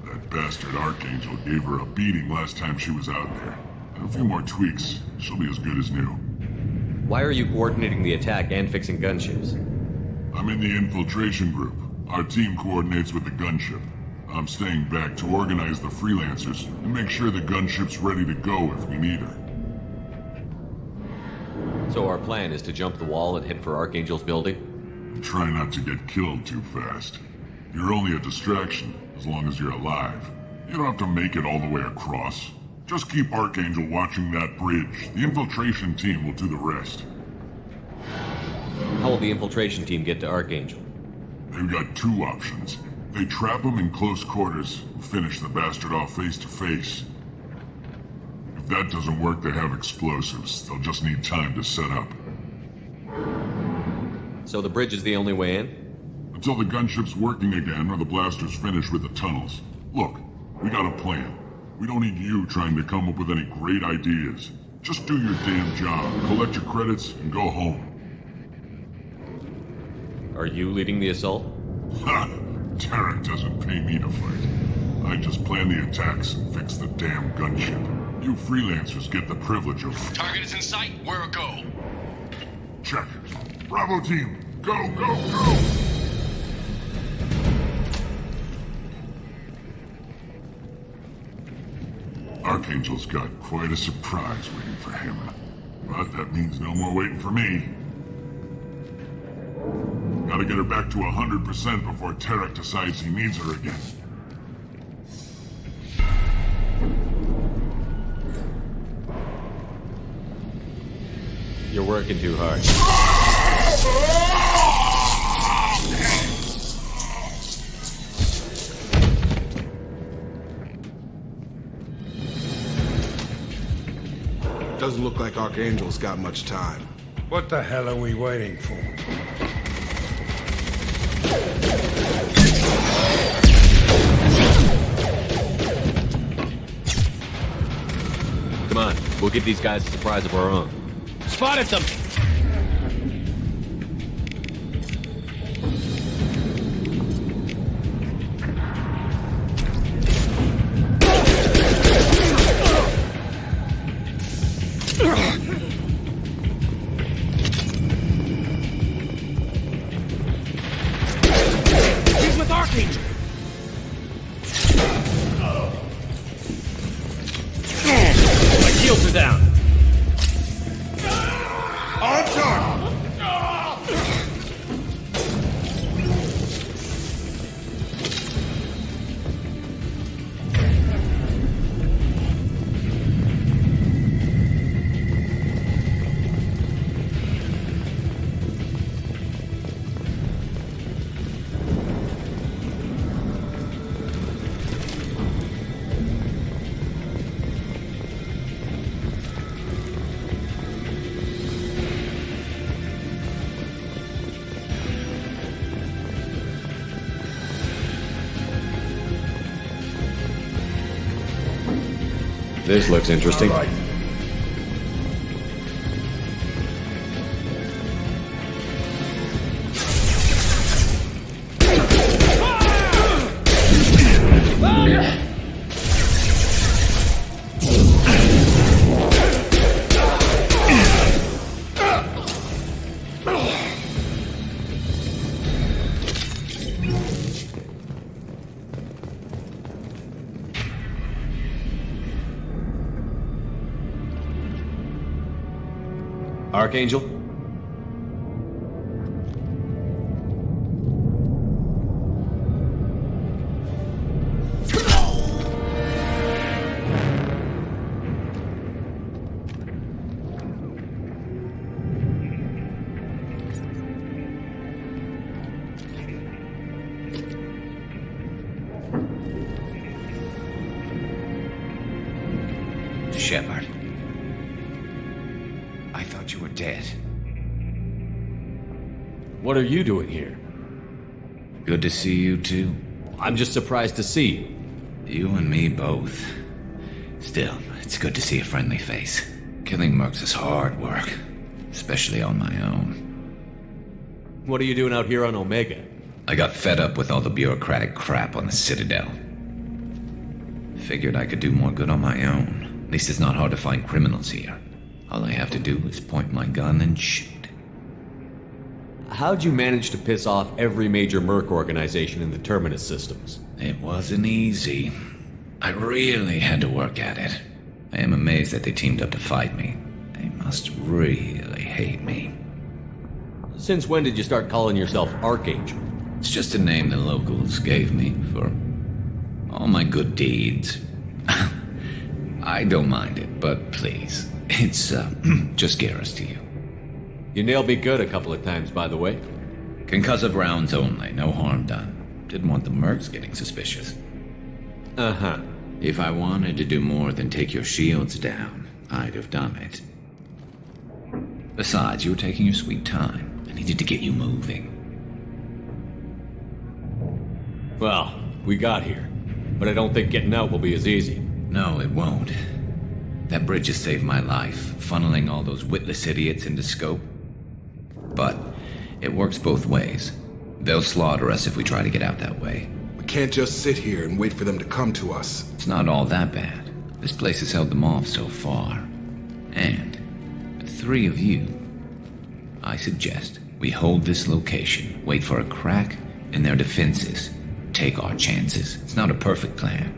That bastard Archangel gave her a beating last time she was out there. And a few more tweaks, she'll be as good as new. Why are you coordinating the attack and fixing gunships? I'm in the infiltration group. Our team coordinates with the gunship. I'm staying back to organize the freelancers and make sure the gunship's ready to go if we need her. So our plan is to jump the wall and head for Archangel's building? And try not to get killed too fast. You're only a distraction, as long as you're alive. You don't have to make it all the way across. Just keep Archangel watching that bridge. The infiltration team will do the rest. How will the infiltration team get to Archangel? They've got two options. They trap him in close quarters and finish the bastard off face to face. If that doesn't work, they have explosives. They'll just need time to set up. So the bridge is the only way in? Until the gunship's working again or the blasters finish with the tunnels. Look, we got a plan. We don't need you trying to come up with any great ideas. Just do your damn job, collect your credits, and go home. Are you leading the assault? Ha! Tarek doesn't pay me to fight. I just plan the attacks and fix the damn gunship. You freelancers get the privilege of... Target is in sight. Where a go? Check. Bravo team, go, go, go! Archangel's got quite a surprise waiting for him. But that means no more waiting for me. Gotta get her back to 100% before Tarek decides he needs her again. You're working too hard. Doesn't look like Archangel's got much time. What the hell are we waiting for? Come on, we'll give these guys a surprise of our own. Spotted them! He's with Archangel! My shields are down! On target! This looks interesting. All right. Archangel? Shepard. I thought you were dead. What are you doing here? Good to see you too. I'm just surprised to see you. You and me both. Still, it's good to see a friendly face. Killing mercs is hard work. especially on my own. What are you doing out here on Omega? I got fed up with all the bureaucratic crap on the Citadel. Figured I could do more good on my own. At least it's not hard to find criminals here. All I have to do is point my gun and shoot. How'd you manage to piss off every major merc organization in the Terminus systems? It wasn't easy. I really had to work at it. I am amazed that they teamed up to fight me. They must really hate me. Since when did you start calling yourself Archangel? It's just a name the locals gave me for all my good deeds. I don't mind it, but please, it's just Garrus to you. You nailed me good a couple of times, by the way. Concussive rounds only, no harm done. Didn't want the mercs getting suspicious. Uh-huh. If I wanted to do more than take your shields down, I'd have done it. Besides, you were taking your sweet time. I needed to get you moving. Well, we got here. But I don't think getting out will be as easy. No, it won't. That bridge has saved my life, funneling all those witless idiots into scope. But it works both ways. They'll slaughter us if we try to get out that way. We can't just sit here and wait for them to come to us. It's not all that bad. This place has held them off so far. And the three of you, I suggest we hold this location, wait for a crack in their defenses, take our chances. It's not a perfect plan,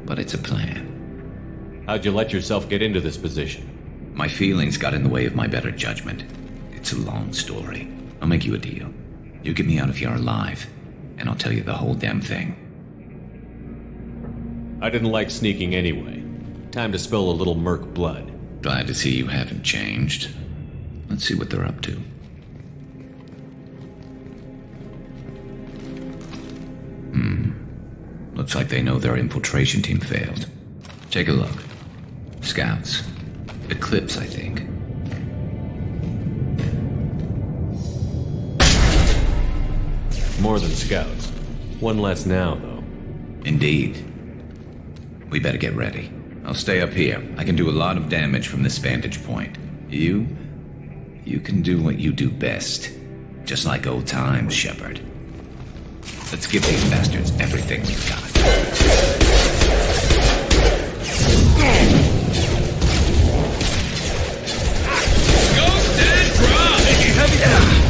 but it's a plan. How'd you let yourself get into this position? My feelings got in the way of my better judgment. It's a long story. I'll make you a deal. You get me out of here alive, and I'll tell you the whole damn thing. I didn't like sneaking anyway. Time to spill a little merc blood. Glad to see you haven't changed. Let's see what they're up to. Looks like they know their infiltration team failed. Take a look. Scouts. Eclipse, I think. More than scouts. One less now, though. Indeed. We better get ready. I'll stay up here. I can do a lot of damage from this vantage point. You can do what you do best. Just like old times, Shepard. Let's give these bastards everything we've got. Ghost and drop! Taking heavy damage!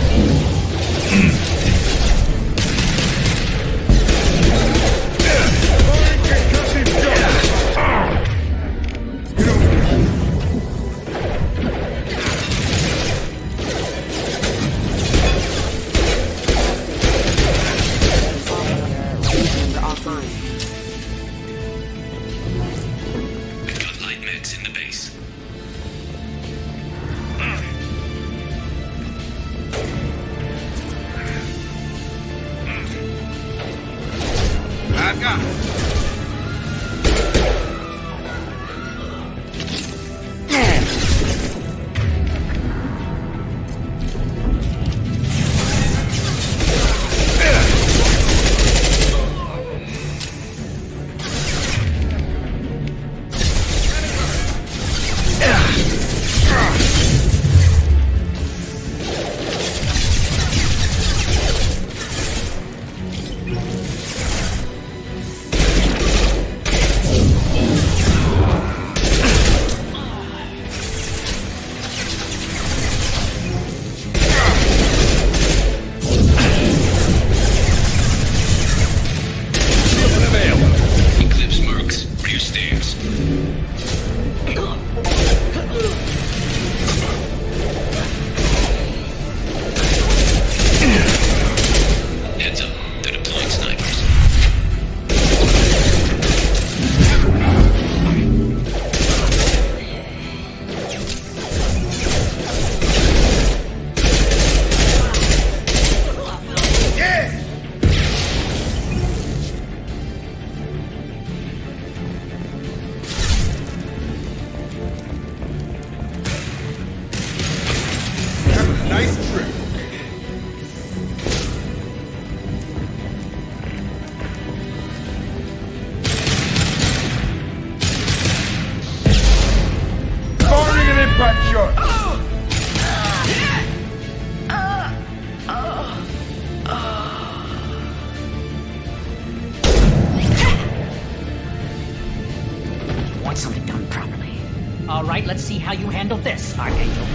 All right, let's see how you handle this, Archangel.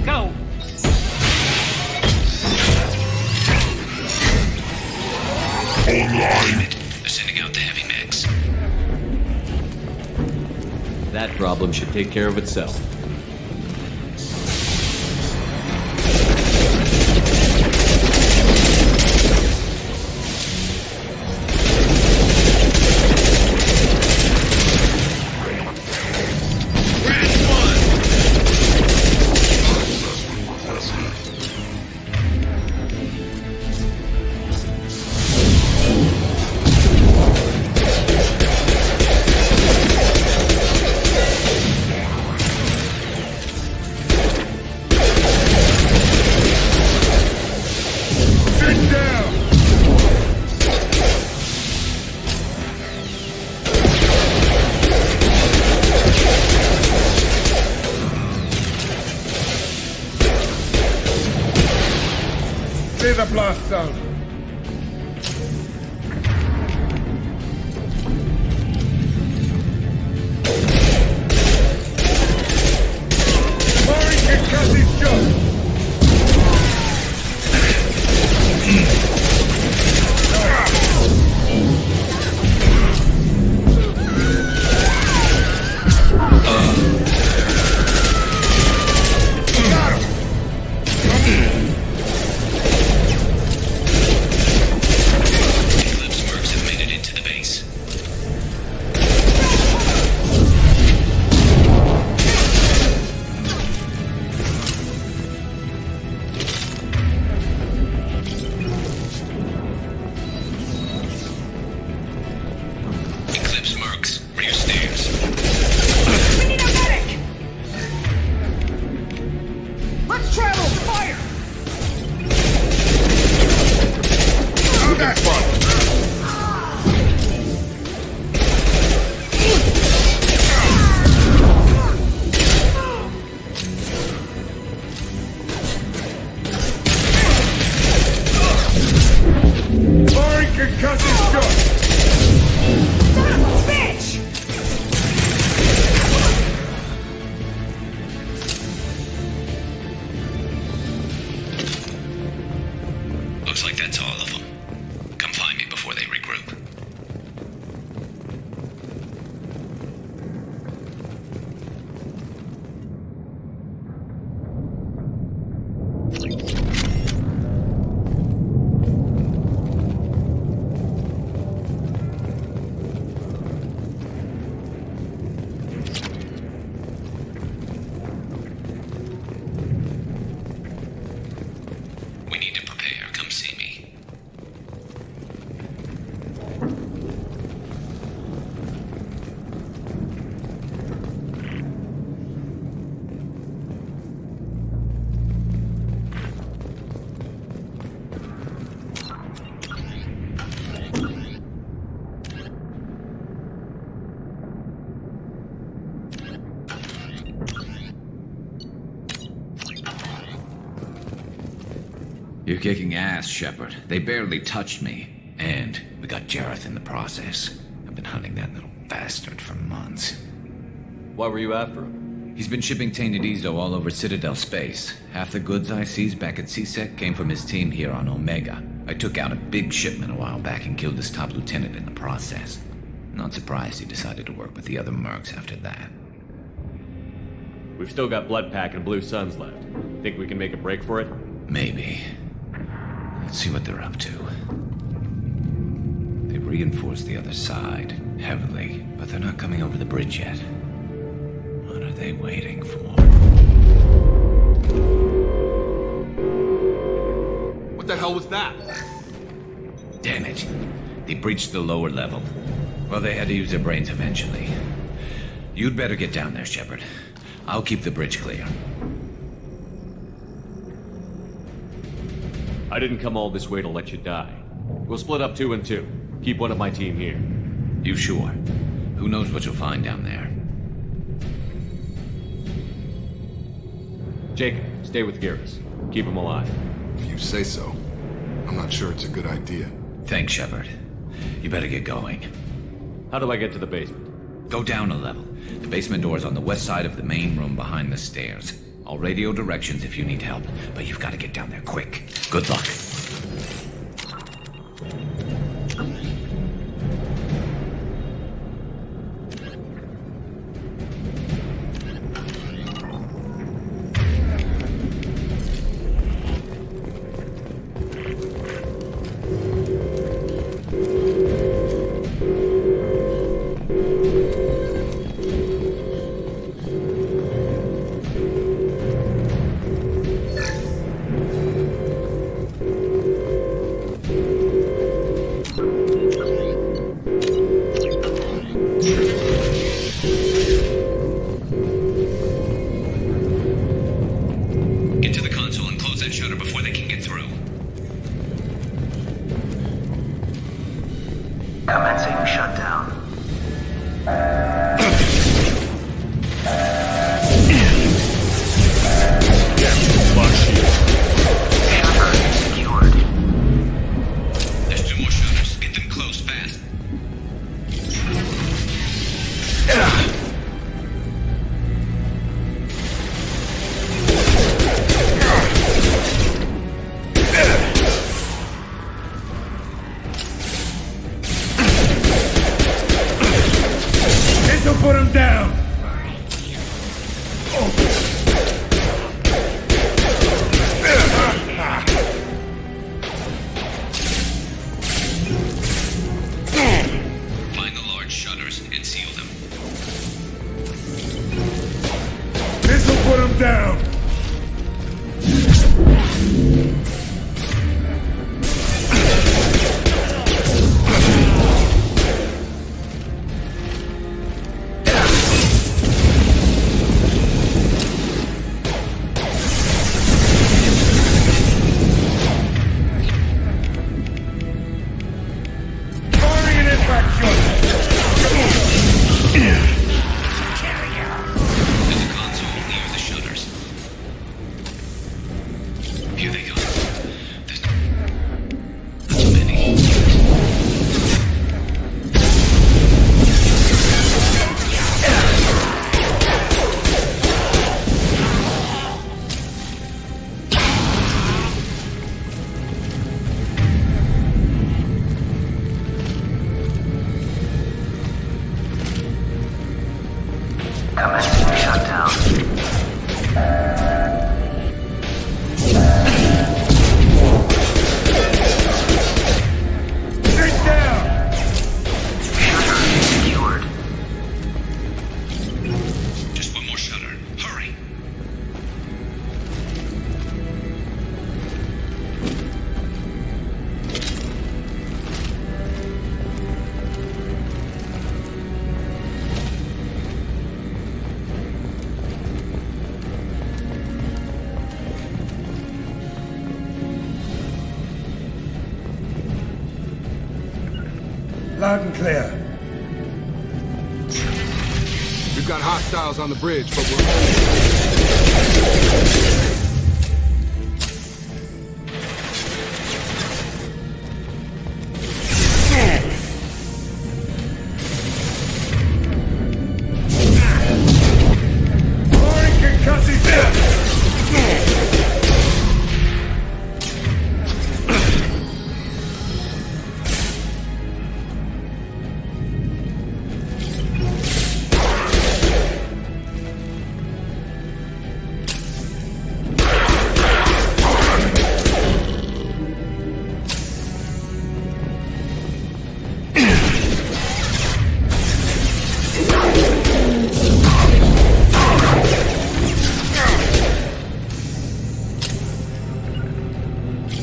Go! Online. They're sending out the heavy mechs. That problem should take care of itself. Clear the blast zone. Firing concussive shot. Looks like that's all of them. Come find me before they regroup. We need to prepare. Come see me. You're kicking ass, Shepard. They barely touched me. And we got Jareth in the process. I've been hunting that little bastard for months. Why were you after him? He's been shipping tainted Ezo all over Citadel space. Half the goods I seized back at CSEC came from his team here on Omega. I took out a big shipment a while back and killed his top lieutenant in the process. Not surprised he decided to work with the other mercs after that. We've still got Blood Pack and Blue Suns left. Think we can make a break for it? Maybe. Let's see what they're up to. They've reinforced the other side, heavily, but they're not coming over the bridge yet. What are they waiting for? What the hell was that? Damn it. They breached the lower level. Well, they had to use their brains eventually. You'd better get down there, Shepard. I'll keep the bridge clear. I didn't come all this way to let you die. We'll split up 2 and 2. Keep one of my team here. You sure? Who knows what you'll find down there? Jacob, stay with Garrus. Keep him alive. If you say so. I'm not sure it's a good idea. Thanks, Shepard. You better get going. How do I get to the basement? Go down a level. The basement door is on the west side of the main room behind the stairs. I'll radio directions if you need help, but you've got to get down there quick. Good luck. Commencing shutdown. Shutter secured. There's 2 more shutters. Get them closed fast. This'll put him down! Find the large shutters and seal them. This'll put him down! Commencing shutdown. Sit down! Shutter secured. Just 1 more shutter. Hurry. Loud and clear. We've got hostiles on the bridge, but Pouring concussive death!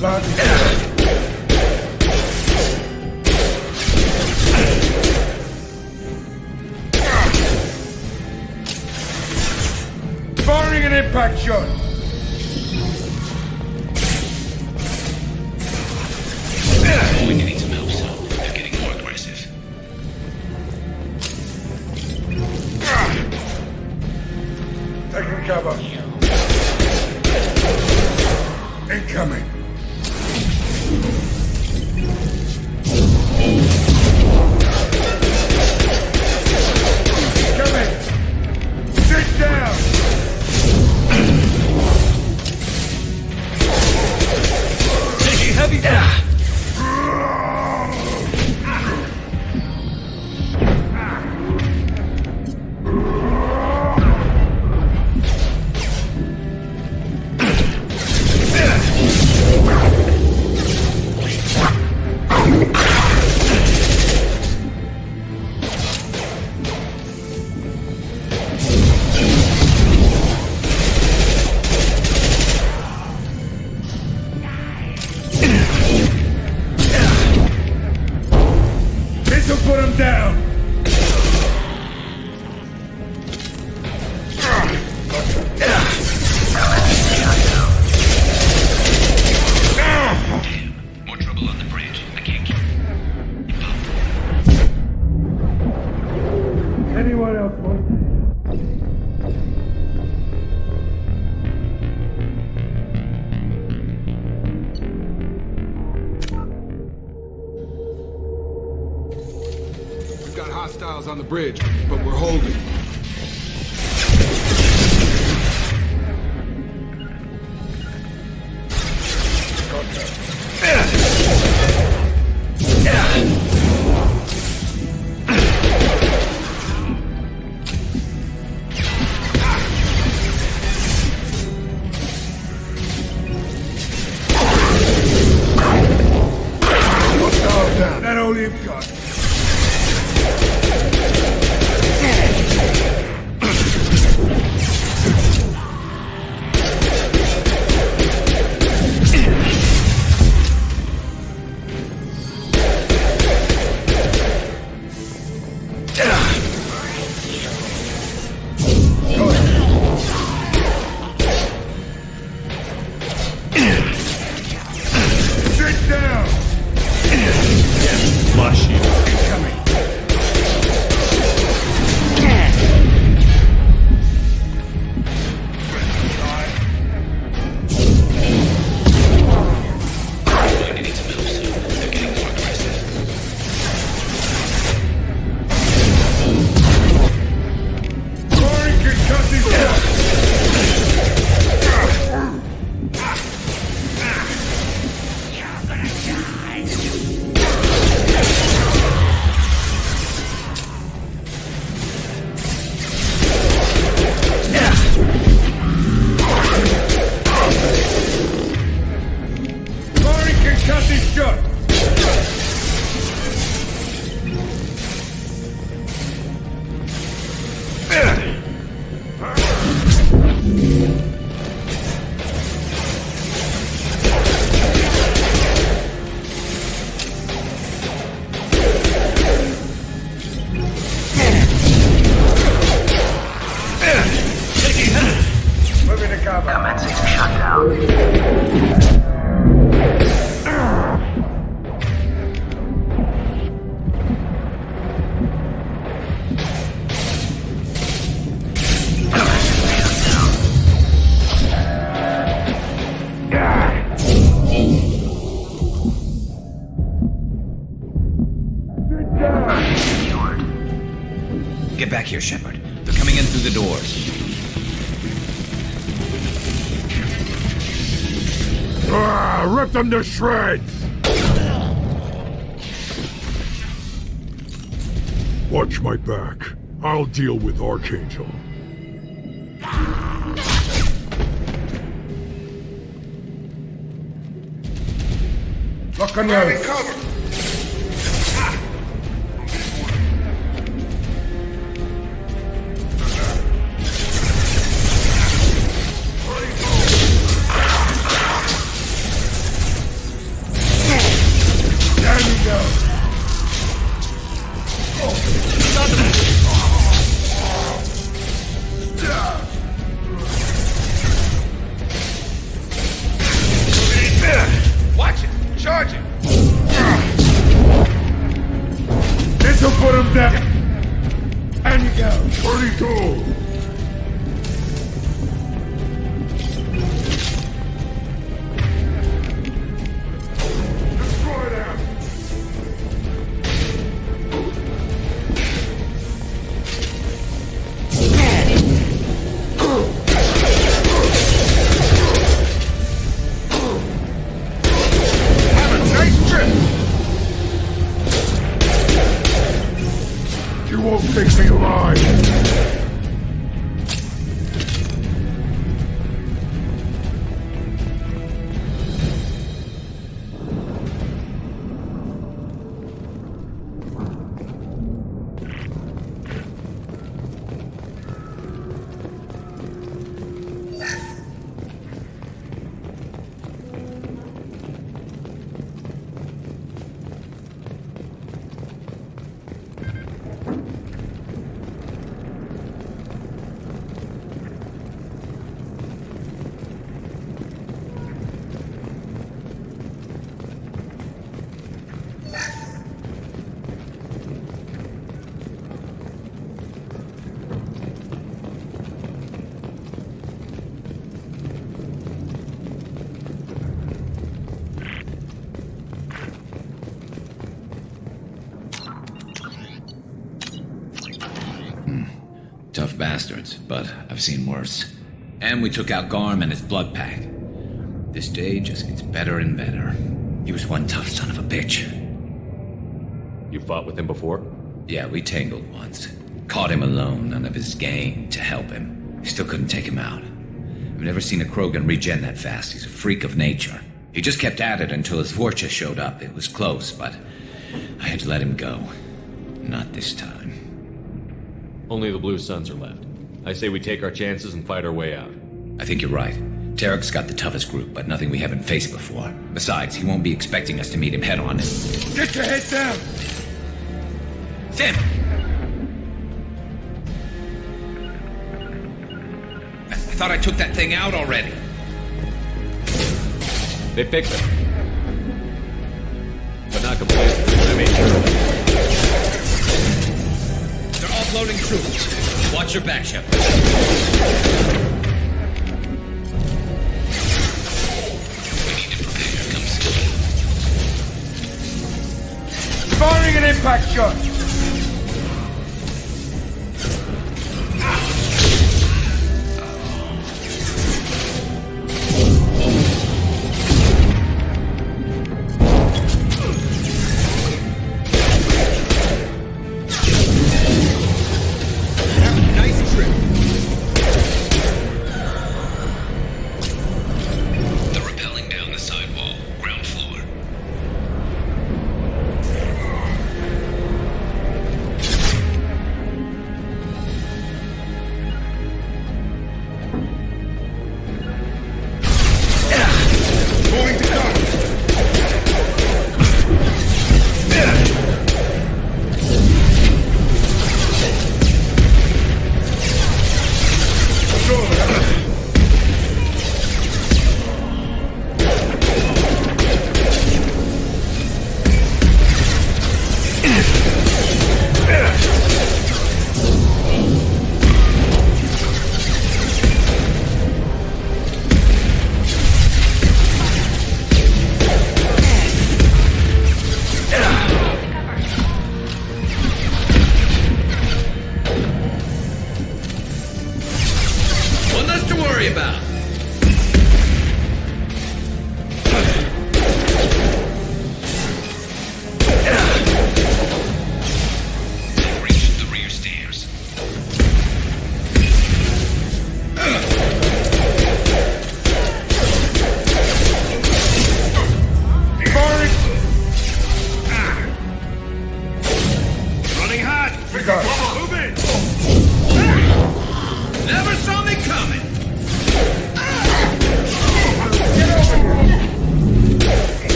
Loud and clear. Firing an impact shot! We need some help, so they're getting more aggressive. Taking cover. Incoming. Anyone else want? We've got hostiles on the bridge, but we're holding. That all you've got. Sit down! Flush you. Rory can cut this out! Rory can cut this shot! Moving to cover. Commencing shutdown. Get back here, Shepard. They're coming in through the doors. Rip them to shreds! Watch my back. I'll deal with Archangel. Lock and load. There you go. Watch it! Charge it! This'll put him down. And you go. Pretty cool. Destroy them. Have a nice trip. You won't take me alive. Tough bastards, but I've seen worse. And we took out Garm and his blood pack. This day just gets better and better. He was one tough son of a bitch. You fought with him before? Yeah, we tangled once. Caught him alone, none of his gang to help him. Still couldn't take him out. I've never seen a Krogan regen that fast. He's a freak of nature. He just kept at it until his Vorcha showed up. It was close, but I had to let him go. Not this time. Only the Blue Suns are left. I say we take our chances and fight our way out. I think you're right. Tarek's got the toughest group, but nothing we haven't faced before. Besides, he won't be expecting us to meet him head-on. Get your head down! Tim! I thought I took that thing out already. They fixed it. But not completely. I mean... They're offloading troops. Watch your back, Shepard. We need to prepare. Come see. Firing an impact shot!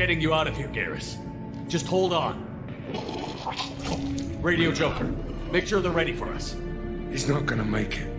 getting you out of here, Garrus. Just hold on. Radio Joker, make sure they're ready for us. He's not gonna make it.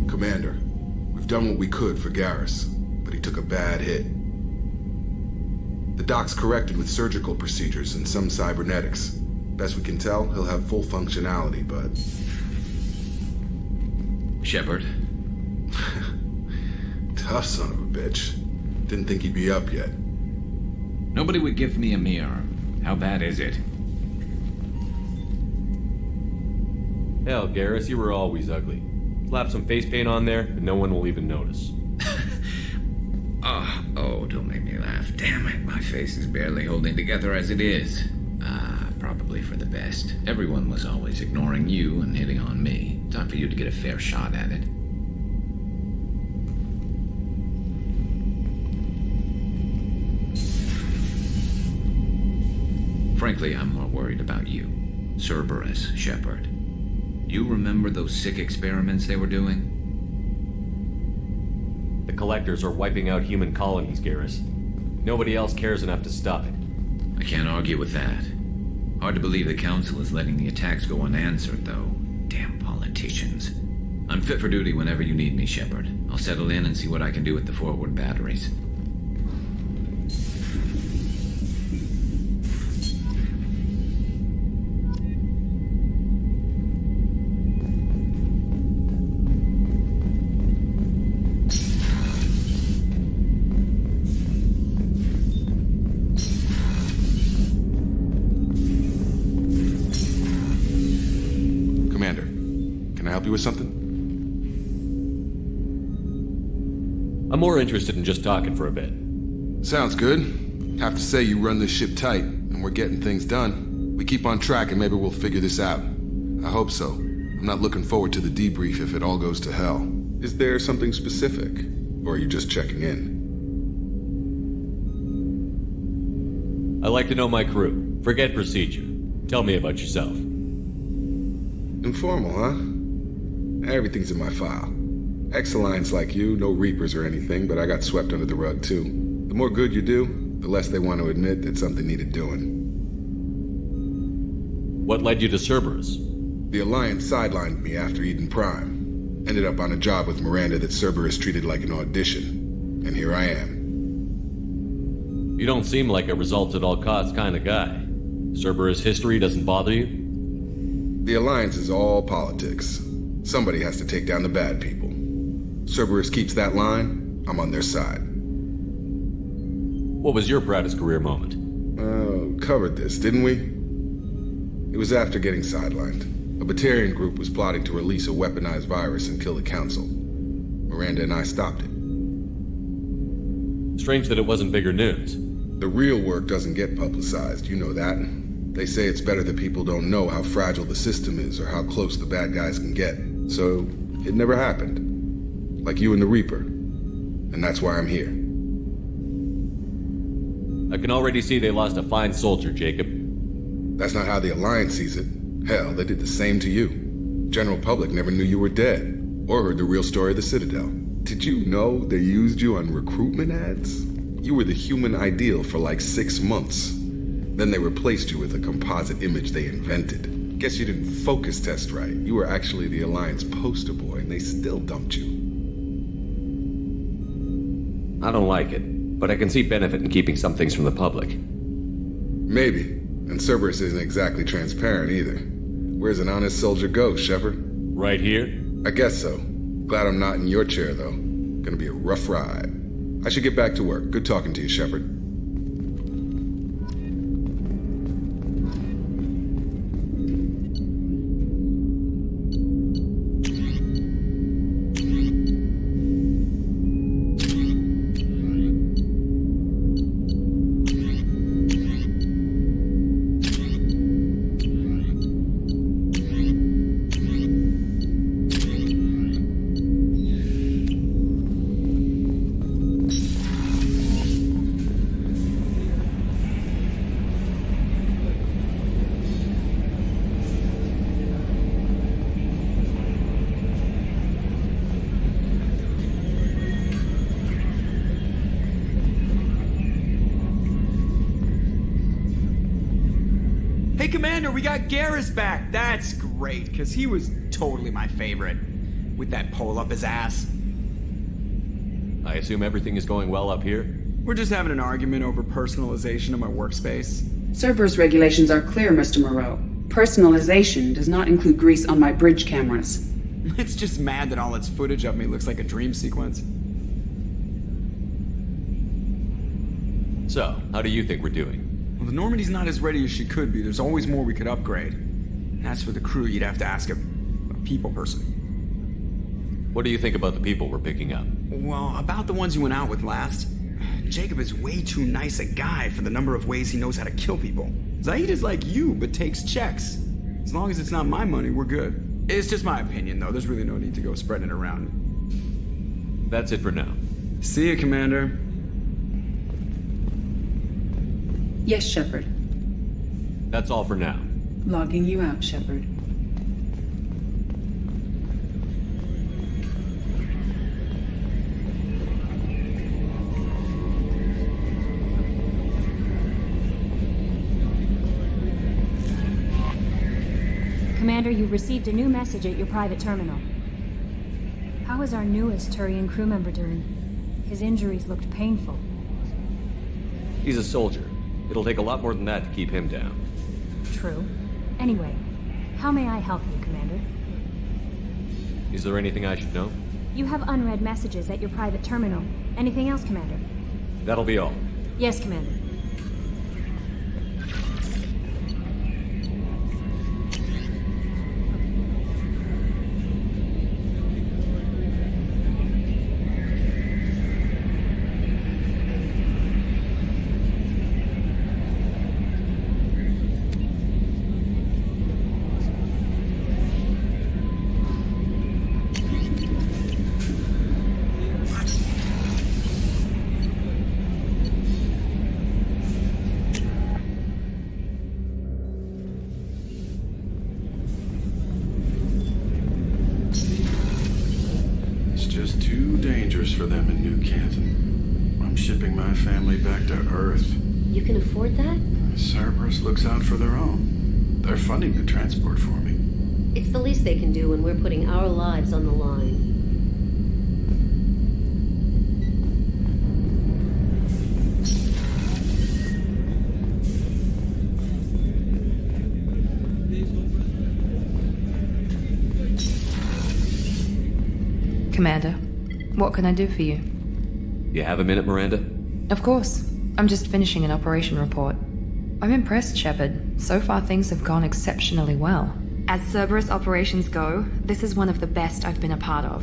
Commander, we've done what we could for Garrus, but he took a bad hit. The doc's corrected with surgical procedures and some cybernetics. Best we can tell, he'll have full functionality, but... Shepard? Tough son of a bitch. Didn't think he'd be up yet. Nobody would give me a mirror. How bad is it? Hell, Garrus, you were always ugly. Slap some face paint on there, and no one will even notice. Oh, don't make me laugh. Damn it, my face is barely holding together as it is. Probably for the best. Everyone was always ignoring you and hitting on me. Time for you to get a fair shot at it. Frankly, I'm more worried about you. Cerberus, Shepard. You remember those sick experiments they were doing? The Collectors are wiping out human colonies, Garrus. Nobody else cares enough to stop it. I can't argue with that. Hard to believe the Council is letting the attacks go unanswered, though. Damn politicians. I'm fit for duty whenever you need me, Shepard. I'll settle in and see what I can do with the forward batteries. With something? I'm more interested in just talking for a bit. Sounds good. Have to say you run this ship tight, and we're getting things done. We keep on track and maybe we'll figure this out. I hope so. I'm not looking forward to the debrief if it all goes to hell. Is there something specific? Or are you just checking in? I like to know my crew. Forget procedure. Tell me about yourself. Informal, huh? Everything's in my file. Ex-Alliance like you, no Reapers or anything, but I got swept under the rug too. The more good you do, the less they want to admit that something needed doing. What led you to Cerberus? The Alliance sidelined me after Eden Prime. Ended up on a job with Miranda that Cerberus treated like an audition. And here I am. You don't seem like a results-at-all-costs kind of guy. Cerberus history doesn't bother you? The Alliance is all politics. Somebody has to take down the bad people. Cerberus keeps that line, I'm on their side. What was your proudest career moment? Covered this, didn't we? It was after getting sidelined. A Batarian group was plotting to release a weaponized virus and kill the Council. Miranda and I stopped it. Strange that it wasn't bigger news. The real work doesn't get publicized, you know that. They say it's better that people don't know how fragile the system is or how close the bad guys can get. So, it never happened. Like you and the Reaper. And that's why I'm here. I can already see they lost a fine soldier, Jacob. That's not how the Alliance sees it. Hell, they did the same to you. General public never knew you were dead, or heard the real story of the Citadel. Did you know they used you on recruitment ads? You were the human ideal for like 6 months. Then they replaced you with a composite image they invented. Guess you didn't focus test right. You were actually the Alliance poster boy, and they still dumped you. I don't like it, but I can see benefit in keeping some things from the public. Maybe. And Cerberus isn't exactly transparent either. Where's an honest soldier go, Shepard? Right here? I guess so. Glad I'm not in your chair, though. Gonna be a rough ride. I should get back to work. Good talking to you, Shepard. Hey, Commander, we got Garrus back. That's great, because he was totally my favorite. With that pole up his ass. I assume everything is going well up here? We're just having an argument over personalization of my workspace. Cerberus regulations are clear, Mr. Moreau. Personalization does not include grease on my bridge cameras. It's just mad that all its footage of me looks like a dream sequence. So, how do you think we're doing? Well, the Normandy's not as ready as she could be. There's always more we could upgrade. And as for the crew, you'd have to ask a people person. What do you think about the people we're picking up? Well, about the ones you went out with last. Jacob is way too nice a guy for the number of ways he knows how to kill people. Zaid is like you, but takes checks. As long as it's not my money, we're good. It's just my opinion, though. There's really no need to go spreading it around. That's it for now. See you, Commander. Yes, Shepard. That's all for now. Logging you out, Shepard. Commander, you've received a new message at your private terminal. How is our newest Turian crew member doing? His injuries looked painful. He's a soldier. It'll take a lot more than that to keep him down. True. Anyway, how may I help you, Commander? Is there anything I should know? You have unread messages at your private terminal. Anything else, Commander? That'll be all. Yes, Commander. For them in New Canton. I'm shipping my family back to Earth. You can afford that? Cerberus looks out for their own. They're funding the transport for me. It's the least they can do when we're putting our lives on the line. Commander, what can I do for you? You have a minute, Miranda? Of course. I'm just finishing an operation report. I'm impressed, Shepard. So far things have gone exceptionally well. As Cerberus operations go, this is one of the best I've been a part of.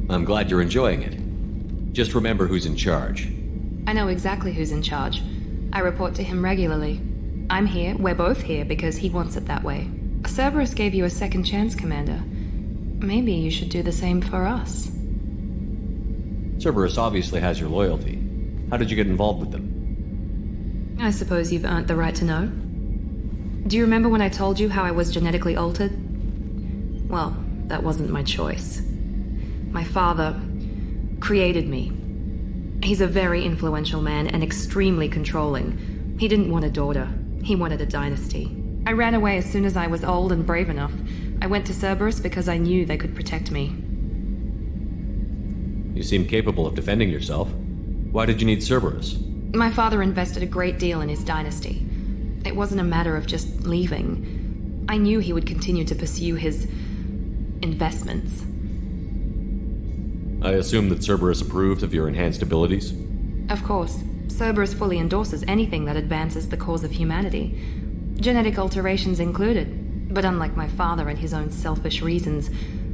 I'm glad you're enjoying it. Just remember who's in charge. I know exactly who's in charge. I report to him regularly. I'm here, we're both here, because he wants it that way. Cerberus gave you a second chance, Commander. Maybe you should do the same for us. Cerberus obviously has your loyalty. How did you get involved with them? I suppose you've earned the right to know. Do you remember when I told you how I was genetically altered? Well, that wasn't my choice. My father created me. He's a very influential man and extremely controlling. He didn't want a daughter. He wanted a dynasty. I ran away as soon as I was old and brave enough. I went to Cerberus because I knew they could protect me. You seem capable of defending yourself. Why did you need Cerberus? My father invested a great deal in his dynasty. It wasn't a matter of just leaving. I knew he would continue to pursue his investments. I assume that Cerberus approved of your enhanced abilities? Of course. Cerberus fully endorses anything that advances the cause of humanity. Genetic alterations included. But unlike my father and his own selfish reasons,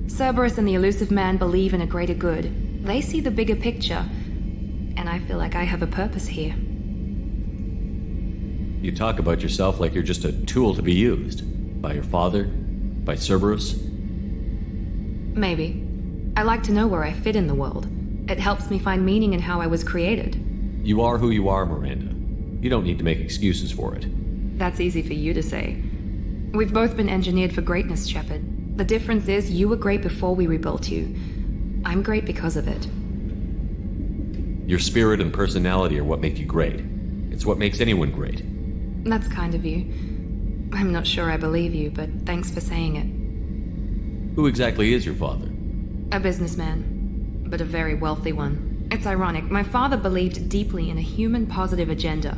Cerberus and the elusive man believe in a greater good. They see the bigger picture, and I feel like I have a purpose here. You talk about yourself like you're just a tool to be used. By your father? By Cerberus? Maybe. I like to know where I fit in the world. It helps me find meaning in how I was created. You are who you are, Miranda. You don't need to make excuses for it. That's easy for you to say. We've both been engineered for greatness, Shepard. The difference is you were great before we rebuilt you. I'm great because of it. Your spirit and personality are what make you great. It's what makes anyone great. That's kind of you. I'm not sure I believe you, but thanks for saying it. Who exactly is your father? A businessman, but a very wealthy one. It's ironic. My father believed deeply in a human-positive agenda.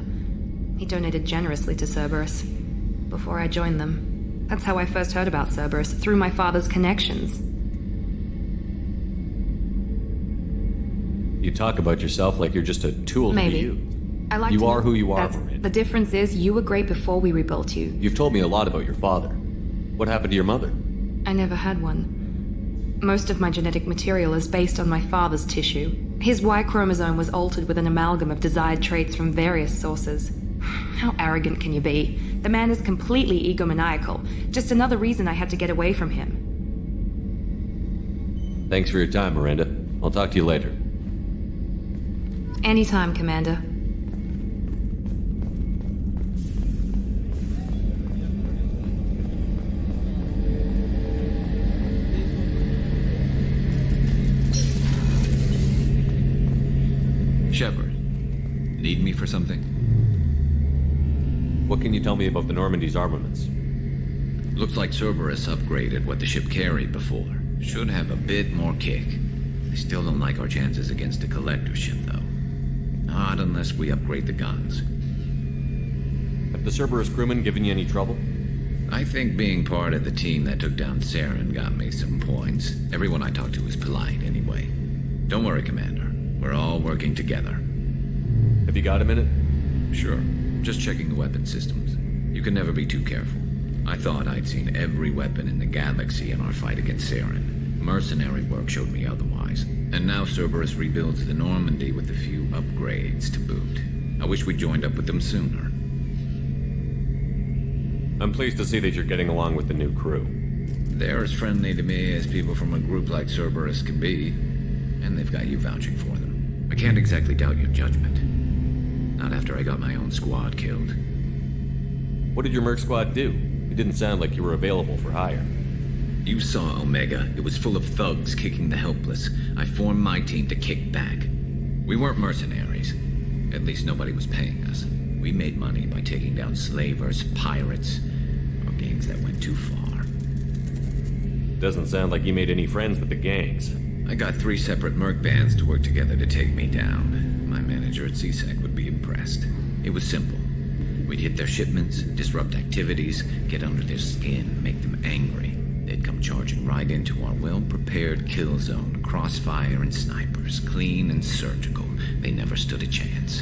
He donated generously to Cerberus before I joined them. That's how I first heard about Cerberus, through my father's connections. You talk about yourself like you're just a tool Maybe. to be used. I like you to are know who you are, that's- Miranda. The difference is you were great before we rebuilt you. You've told me a lot about your father. What happened to your mother? I never had one. Most of my genetic material is based on my father's tissue. His Y chromosome was altered with an amalgam of desired traits from various sources. How arrogant can you be? The man is completely egomaniacal. Just another reason I had to get away from him. Thanks for your time, Miranda. I'll talk to you later. Anytime, Commander. Shepard, need me for something? What can you tell me about the Normandy's armaments? Looks like Cerberus upgraded what the ship carried before. Should have a bit more kick. I still don't like our chances against a collector ship, though. Not unless we upgrade the guns. Have the Cerberus crewmen given you any trouble? I think being part of the team that took down Saren got me some points. Everyone I talked to was polite, anyway. Don't worry, Commander. We're all working together. Have you got a minute? Sure. Just checking the weapon systems. You can never be too careful. I thought I'd seen every weapon in the galaxy in our fight against Saren. Mercenary work showed me otherwise. And now Cerberus rebuilds the Normandy with a few upgrades to boot. I wish we joined up with them sooner. I'm pleased to see that you're getting along with the new crew. They're as friendly to me as people from a group like Cerberus can be. And they've got you vouching for them. I can't exactly doubt your judgment. Not after I got my own squad killed. What did your merc squad do? It didn't sound like you were available for hire. You saw Omega. It was full of thugs kicking the helpless. I formed my team to kick back. We weren't mercenaries. At least nobody was paying us. We made money by taking down slavers, pirates, or gangs that went too far. Doesn't sound like you made any friends with the gangs. I got 3 separate merc bands to work together to take me down. My manager at CSEC would be impressed. It was simple. We'd hit their shipments, disrupt activities, get under their skin, make them angry. They'd come charging right into our well-prepared kill zone, crossfire and snipers, clean and surgical. They never stood a chance.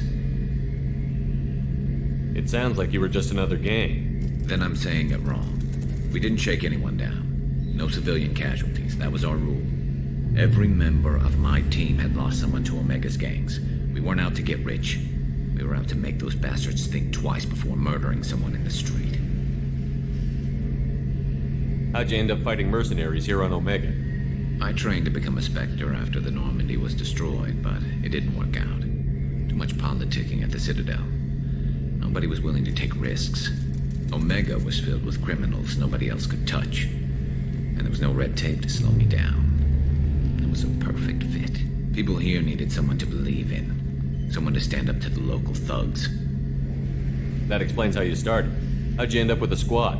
It sounds like you were just another gang. Then I'm saying it wrong. We didn't shake anyone down. No civilian casualties. That was our rule. Every member of my team had lost someone to Omega's gangs. We weren't out to get rich. We were out to make those bastards think twice before murdering someone in the street. How'd you end up fighting mercenaries here on Omega? I trained to become a Spectre after the Normandy was destroyed, but it didn't work out. Too much politicking at the Citadel. Nobody was willing to take risks. Omega was filled with criminals nobody else could touch. And there was no red tape to slow me down. It was a perfect fit. People here needed someone to believe in. Someone to stand up to the local thugs. That explains how you started. How'd you end up with a squad?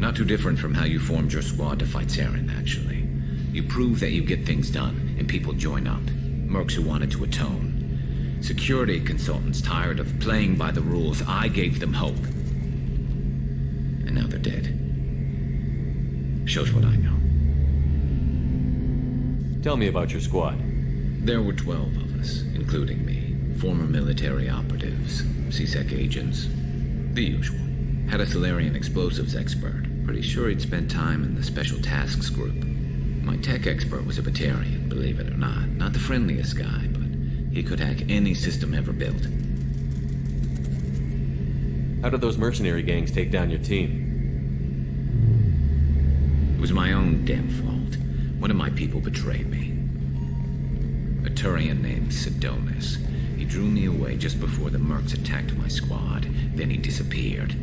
Not too different from how you formed your squad to fight Saren, actually. You prove that you get things done, and people join up. Mercs who wanted to atone. Security consultants tired of playing by the rules. I gave them hope. And now they're dead. Shows what I know. Tell me about your squad. There were 12 of us, including me. Former military operatives, CSEC agents, the usual. Had a Solarian explosives expert. Pretty sure he'd spent time in the Special Tasks Group. My tech expert was a Batarian, believe it or not. Not the friendliest guy, but he could hack any system ever built. How did those mercenary gangs take down your team? It was my own damn fault. One of my people betrayed me. A Turian named Sidonis. He drew me away just before the mercs attacked my squad. Then he disappeared.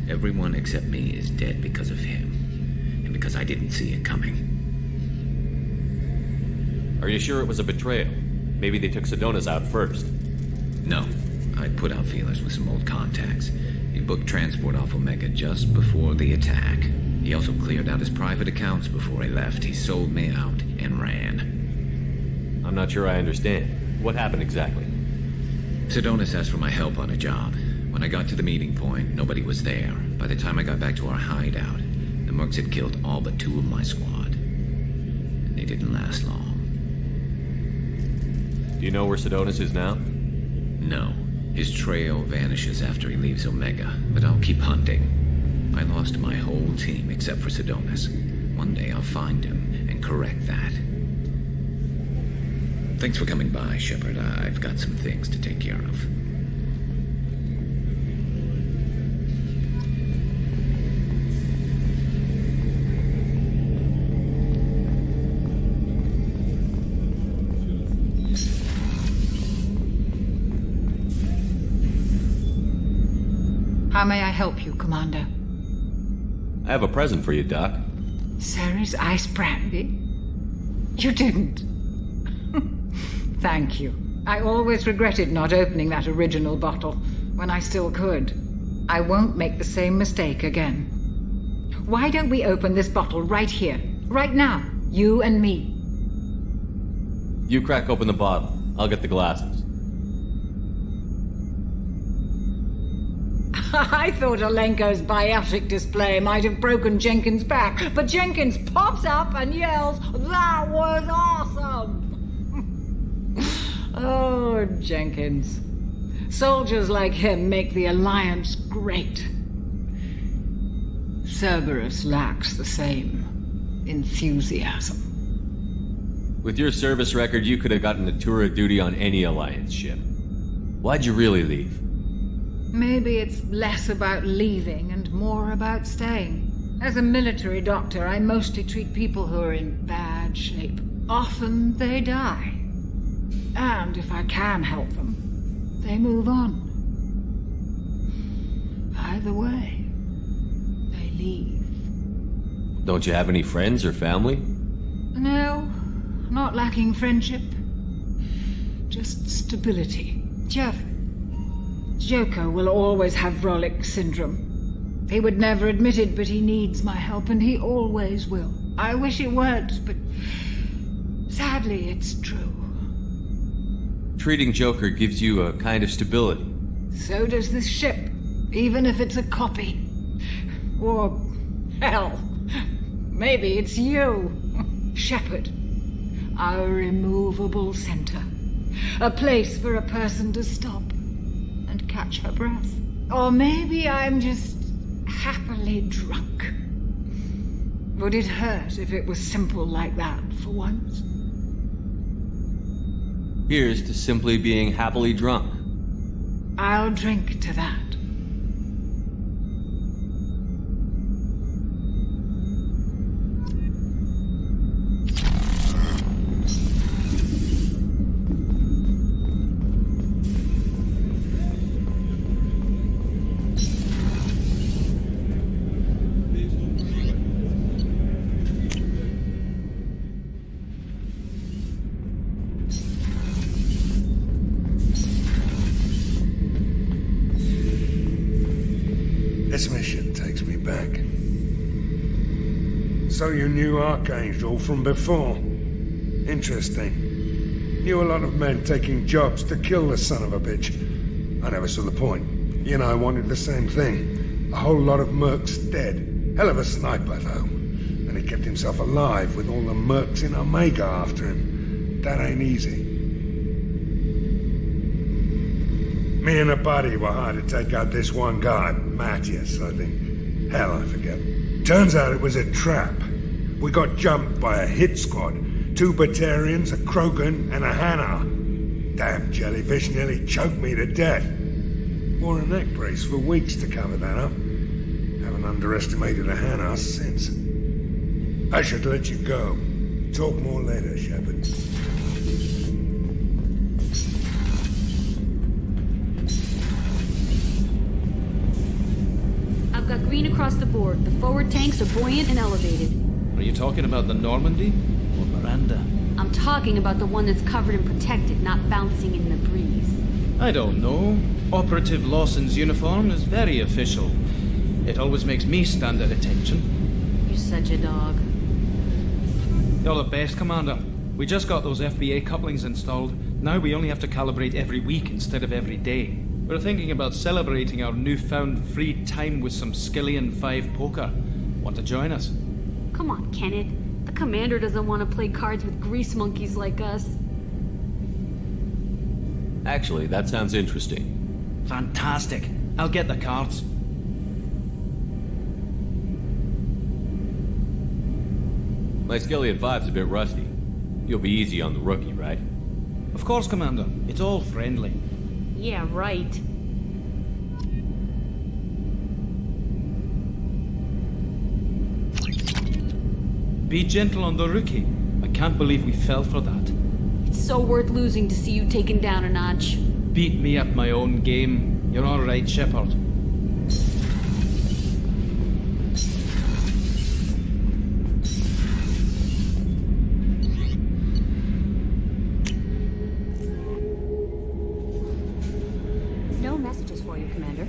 Everyone except me is dead because of him. And because I didn't see it coming. Are you sure it was a betrayal? Maybe they took Sidonis out first. No. I put out feelers with some old contacts. He booked transport off Omega just before the attack. He also cleared out his private accounts before he left. He sold me out and ran. I'm not sure I understand. What happened exactly? Sidonis asked for my help on a job. When I got to the meeting point, nobody was there. By the time I got back to our hideout, the mercs had killed all but 2 of my squad. And they didn't last long. Do you know where Sidonis is now? No. His trail vanishes after he leaves Omega, but I'll keep hunting. I lost my whole team except for Sidonis. One day I'll find him and correct that. Thanks for coming by, Shepard. I've got some things to take care of. How may I help you, Commander? I have a present for you, Doc. Ceres ice brandy? You didn't. Thank you. I always regretted not opening that original bottle when I still could. I won't make the same mistake again. Why don't we open this bottle right here, right now, you and me? You crack open the bottle. I'll get the glasses. I thought Alenko's biotic display might have broken Jenkins' back, but Jenkins pops up and yells, "That was awesome!" Oh, Jenkins. Soldiers like him make the Alliance great. Cerberus lacks the same enthusiasm. With your service record, you could have gotten a tour of duty on any Alliance ship. Why'd you really leave? Maybe it's less about leaving and more about staying. As a military doctor, I mostly treat people who are in bad shape. Often they die. And if I can help them, they move on. Either way, they leave. Don't you have any friends or family? No, not lacking friendship. Just stability. Joker will always have Vrolic syndrome. He would never admit it, but he needs my help, and he always will. I wish it weren't, but sadly it's true. Treating Joker gives you a kind of stability. So does this ship, even if it's a copy. Or, hell, maybe it's you, Shepard. Our immovable center. A place for a person to stop and catch her breath. Or maybe I'm just happily drunk. Would it hurt if it was simple like that for once? Here's to simply being happily drunk. I'll drink to that. This mission takes me back. So you knew Archangel from before? Interesting. Knew a lot of men taking jobs to kill the son of a bitch. I never saw the point. He and I wanted the same thing. A whole lot of mercs dead. Hell of a sniper, though. And he kept himself alive with all the mercs in Omega after him. That ain't easy. Me and a buddy were hired to take out this one guy, Matthias, I think. Hell, I forget. Turns out it was a trap. We got jumped by a hit squad. 2 Batarians, a Krogan, and a Hanar. Damn jellyfish nearly choked me to death. Wore a neck brace for weeks to cover that up. Haven't underestimated a Hanar since. I should let you go. Talk more later, Shepard. I've got green across the board. The forward tanks are buoyant and elevated. Are you talking about the Normandy? Or Miranda? I'm talking about the one that's covered and protected, not bouncing in the breeze. I don't know. Operative Lawson's uniform is very official. It always makes me stand at attention. You're such a dog. You're the best, Commander. We just got those FBA couplings installed. Now we only have to calibrate every week instead of every day. We're thinking about celebrating our newfound free time with some Skillian 5 poker. Want to join us? Come on, Kenneth. The commander doesn't want to play cards with grease monkeys like us. Actually, that sounds interesting. Fantastic. I'll get the cards. My Skillian 5's a bit rusty. You'll be easy on the rookie, right? Of course, Commander. It's all friendly. Yeah, right. Be gentle on the rookie. I can't believe we fell for that. It's so worth losing to see you taken down a notch. Beat me at my own game. You're all right, Shepard. No messages for you, Commander.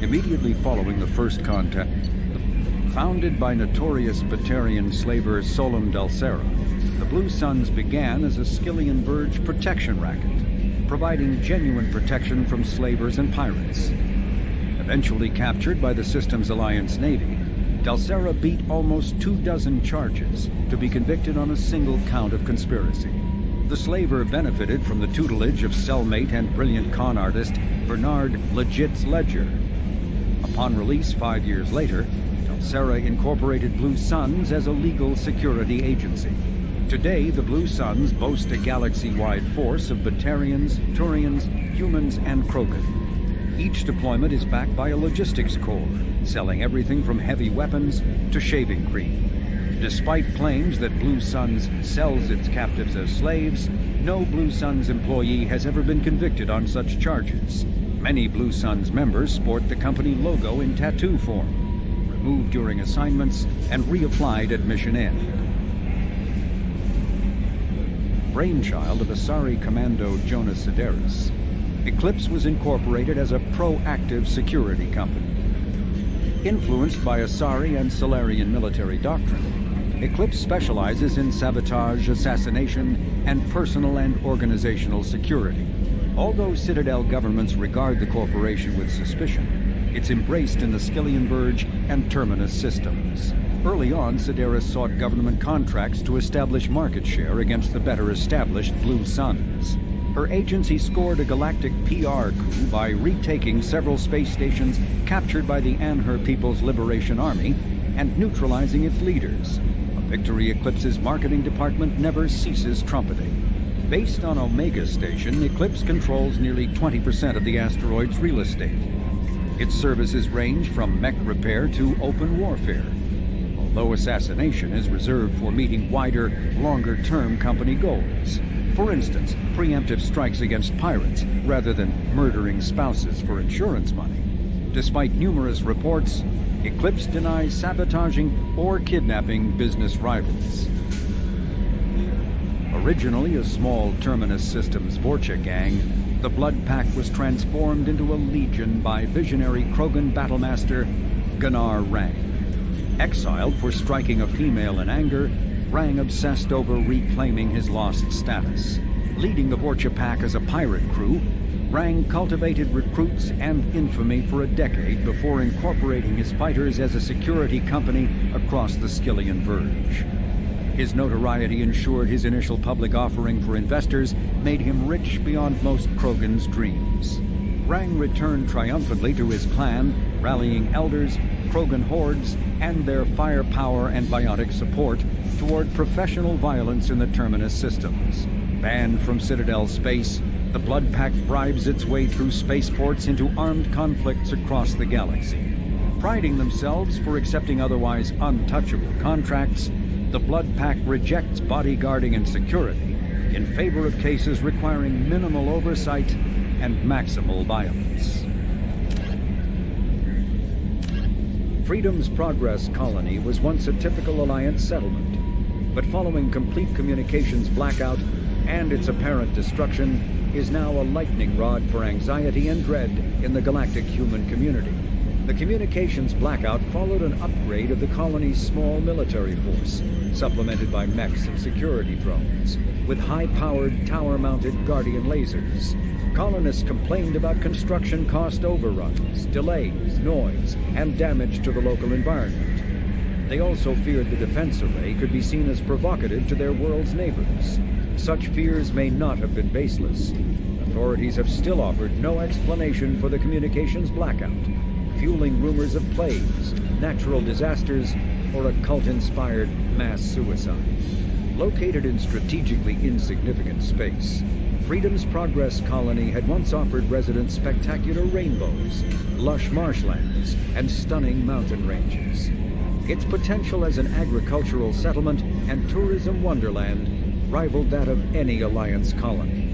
Immediately following the first contact, founded by notorious Batarian slaver Solum Dalsera, the Blue Suns began as a Skillian Verge protection racket, providing genuine protection from slavers and pirates. Eventually captured by the Systems Alliance Navy, Dalsera beat almost 24 charges to be convicted on a single count of conspiracy. The slaver benefited from the tutelage of cellmate and brilliant con artist Bernard Legit's Ledger. Upon release 5 years later, Dalsera incorporated Blue Suns as a legal security agency. Today, the Blue Suns boast a galaxy-wide force of Batarians, Turians, humans, and Krogan. Each deployment is backed by a logistics corps, selling everything from heavy weapons to shaving cream. Despite claims that Blue Suns sells its captives as slaves, no Blue Suns employee has ever been convicted on such charges. Many Blue Suns members sport the company logo in tattoo form, removed during assignments, and reapplied at mission end. Brainchild of Asari Commando Jonas Sideris, Eclipse was incorporated as a proactive security company. Influenced by Asari and Solarian military doctrine, Eclipse specializes in sabotage, assassination, and personal and organizational security. Although Citadel governments regard the corporation with suspicion, it's embraced in the Skillian Verge and Terminus systems. Early on, Sideris sought government contracts to establish market share against the better-established Blue Suns. Her agency scored a galactic PR coup by retaking several space stations captured by the Anhur People's Liberation Army and neutralizing its leaders. A victory Eclipse's marketing department never ceases trumpeting. Based on Omega Station, Eclipse controls nearly 20% of the asteroid's real estate. Its services range from mech repair to open warfare, although assassination is reserved for meeting wider, longer-term company goals. For instance, preemptive strikes against pirates, rather than murdering spouses for insurance money. Despite numerous reports, Eclipse denies sabotaging or kidnapping business rivals. Originally a small Terminus Systems Vorcha gang, the Blood Pack was transformed into a legion by visionary Krogan battlemaster Gunnar Rang. Exiled for striking a female in anger, Rang obsessed over reclaiming his lost status. Leading the Vorcha Pack as a pirate crew, Rang cultivated recruits and infamy for a decade before incorporating his fighters as a security company across the Skillian Verge. His notoriety ensured his initial public offering for investors made him rich beyond most Krogan's dreams. Rang returned triumphantly to his clan, rallying elders, Krogan hordes, and their firepower and biotic support toward professional violence in the Terminus systems. Banned from Citadel space, the Blood Pack bribes its way through spaceports into armed conflicts across the galaxy. Priding themselves for accepting otherwise untouchable contracts, the Blood Pack rejects bodyguarding and security in favor of cases requiring minimal oversight and maximal violence. Freedom's Progress colony was once a typical Alliance settlement, but following complete communications blackout and its apparent destruction, is now a lightning rod for anxiety and dread in the galactic human community. The communications blackout followed an upgrade of the colony's small military force, supplemented by mechs and security drones, with high-powered, tower-mounted Guardian lasers. Colonists complained about construction cost overruns, delays, noise, and damage to the local environment. They also feared the defense array could be seen as provocative to their world's neighbors. Such fears may not have been baseless. Authorities have still offered no explanation for the communications blackout, fueling rumors of plagues, natural disasters, or a cult-inspired mass suicide. Located in strategically insignificant space, Freedom's Progress colony had once offered residents spectacular rainbows, lush marshlands, and stunning mountain ranges. Its potential as an agricultural settlement and tourism wonderland rivaled that of any Alliance colony.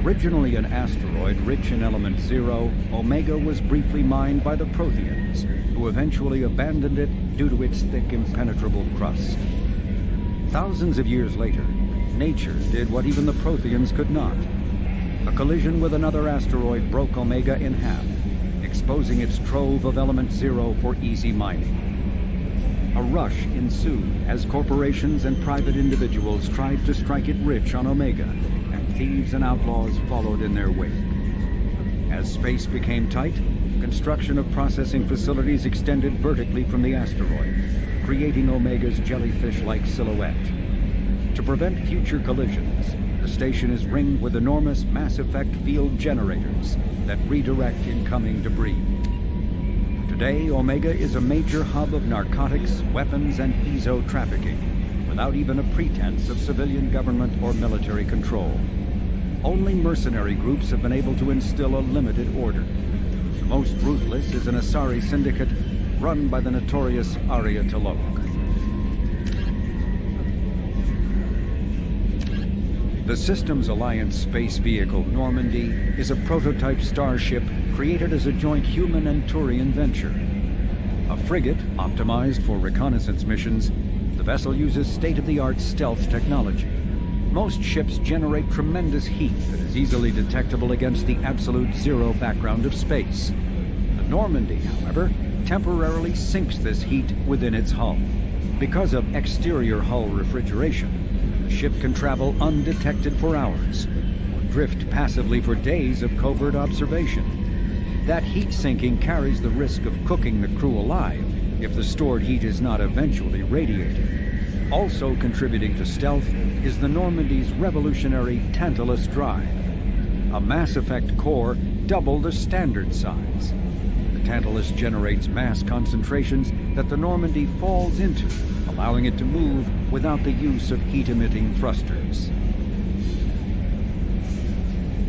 Originally an asteroid rich in element zero, Omega was briefly mined by the Protheans, who eventually abandoned it due to its thick, impenetrable crust. Thousands of years later, nature did what even the Protheans could not. A collision with another asteroid broke Omega in half, exposing its trove of element zero for easy mining. A rush ensued as corporations and private individuals tried to strike it rich on Omega, and thieves and outlaws followed in their wake. As space became tight, construction of processing facilities extended vertically from the asteroid, creating Omega's jellyfish-like silhouette. To prevent future collisions, the station is ringed with enormous mass-effect field generators that redirect incoming debris. Today, Omega is a major hub of narcotics, weapons, and ezo trafficking, without even a pretense of civilian government or military control. Only mercenary groups have been able to instill a limited order. The most ruthless is an Asari syndicate run by the notorious Arya T'Loak. The Systems Alliance space vehicle Normandy is a prototype starship created as a joint human and Turian venture. A frigate optimized for reconnaissance missions, the vessel uses state-of-the-art stealth technology. Most ships generate tremendous heat that is easily detectable against the absolute zero background of space. The Normandy, however, temporarily sinks this heat within its hull. Because of exterior hull refrigeration, the ship can travel undetected for hours, or drift passively for days of covert observation. That heat sinking carries the risk of cooking the crew alive if the stored heat is not eventually radiated. Also contributing to stealth is the Normandy's revolutionary Tantalus drive, a Mass Effect core double the standard size. The Tantalus generates mass concentrations that the Normandy falls into, allowing it to move without the use of heat-emitting thrusters.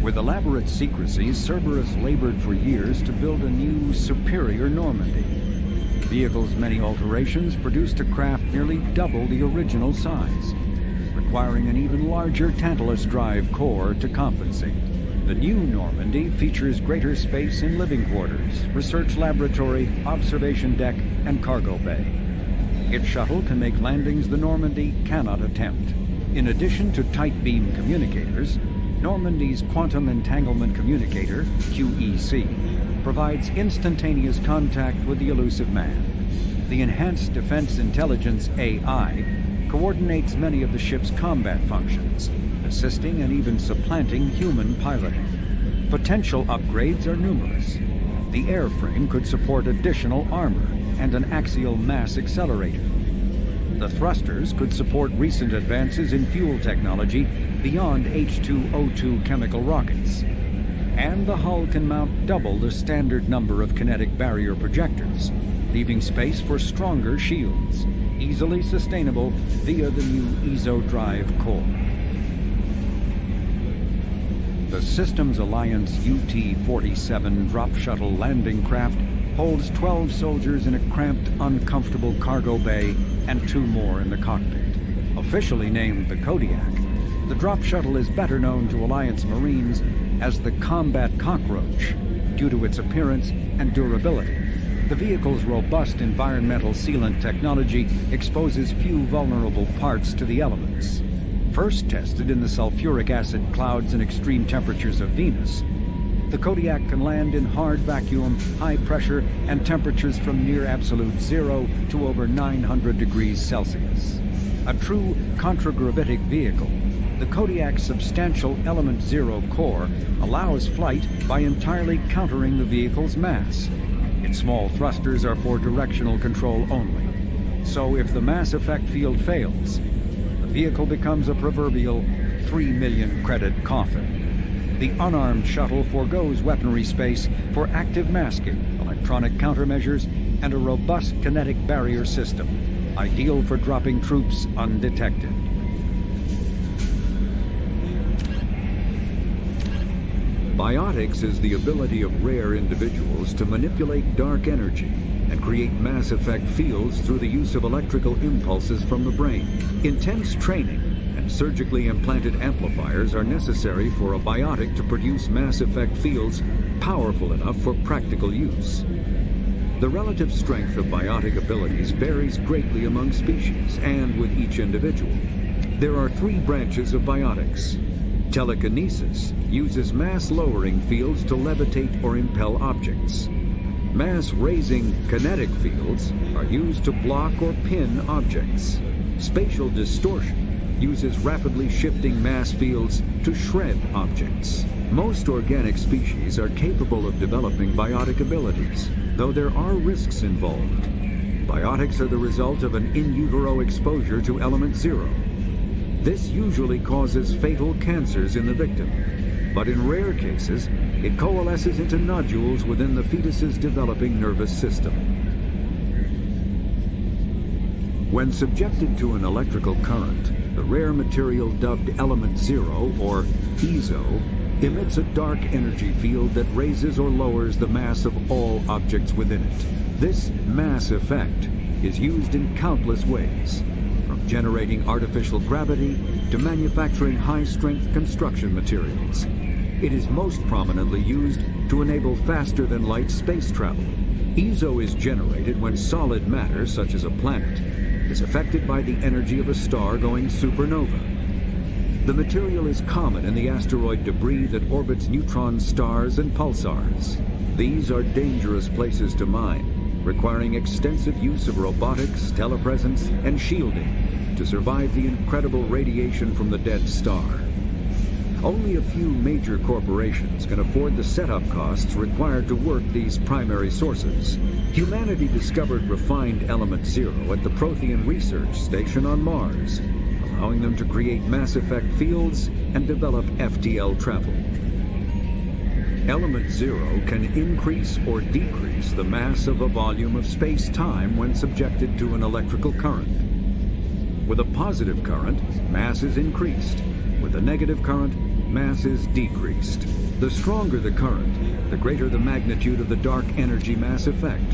With elaborate secrecy, Cerberus labored for years to build a new, superior Normandy. The vehicle's many alterations produced a craft nearly double the original size, requiring an even larger Tantalus drive core to compensate. The new Normandy features greater space in living quarters, research laboratory, observation deck, and cargo bay. Its shuttle can make landings the Normandy cannot attempt. In addition to tight beam communicators, Normandy's Quantum Entanglement Communicator, QEC, provides instantaneous contact with the elusive man. The Enhanced Defense Intelligence AI coordinates many of the ship's combat functions, assisting and even supplanting human piloting. Potential upgrades are numerous. The airframe could support additional armor and an axial mass accelerator. The thrusters could support recent advances in fuel technology beyond H2O2 chemical rockets. And the hull can mount double the standard number of kinetic barrier projectors, leaving space for stronger shields, easily sustainable via the new EZO drive core. The Systems Alliance UT-47 drop shuttle landing craft holds 12 soldiers in a cramped, uncomfortable cargo bay and 2 more in the cockpit. Officially named the Kodiak, the drop shuttle is better known to Alliance Marines as the Combat Cockroach due to its appearance and durability. The vehicle's robust environmental sealant technology exposes few vulnerable parts to the elements. First tested in the sulfuric acid clouds and extreme temperatures of Venus, the Kodiak can land in hard vacuum, high pressure, and temperatures from near absolute zero to over 900 degrees Celsius. A true contragravitic vehicle, the Kodiak's substantial Element Zero core allows flight by entirely countering the vehicle's mass. Its small thrusters are for directional control only. So if the mass effect field fails, the vehicle becomes a proverbial 3 million credit coffin. The unarmed shuttle forgoes weaponry space for active masking, electronic countermeasures, and a robust kinetic barrier system, ideal for dropping troops undetected. Biotics is the ability of rare individuals to manipulate dark energy and create mass effect fields through the use of electrical impulses from the brain. Intense training and surgically implanted amplifiers are necessary for a biotic to produce mass effect fields powerful enough for practical use. The relative strength of biotic abilities varies greatly among species and with each individual. There are 3 branches of biotics. Telekinesis uses mass-lowering fields to levitate or impel objects. Mass-raising kinetic fields are used to block or pin objects. Spatial distortion uses rapidly shifting mass fields to shred objects. Most organic species are capable of developing biotic abilities, though there are risks involved. Biotics are the result of an in utero exposure to element zero. This usually causes fatal cancers in the victim, but in rare cases, it coalesces into nodules within the fetus's developing nervous system. When subjected to an electrical current, the rare material dubbed Element Zero, or EZO, emits a dark energy field that raises or lowers the mass of all objects within it. This mass effect is used in countless ways, from generating artificial gravity to manufacturing high-strength construction materials. It is most prominently used to enable faster-than-light space travel, Ezo is generated when solid matter, such as a planet, is affected by the energy of a star going supernova. The material is common in the asteroid debris that orbits neutron stars and pulsars. These are dangerous places to mine, requiring extensive use of robotics, telepresence, and shielding to survive the incredible radiation from the dead star. Only a few major corporations can afford the setup costs required to work these primary sources. Humanity discovered refined Element Zero at the Prothean Research Station on Mars, allowing them to create mass effect fields and develop FTL travel. Element Zero can increase or decrease the mass of a volume of space-time when subjected to an electrical current. With a positive current, mass is increased. With a negative current, mass is decreased. The stronger the current, the greater the magnitude of the dark energy mass effect.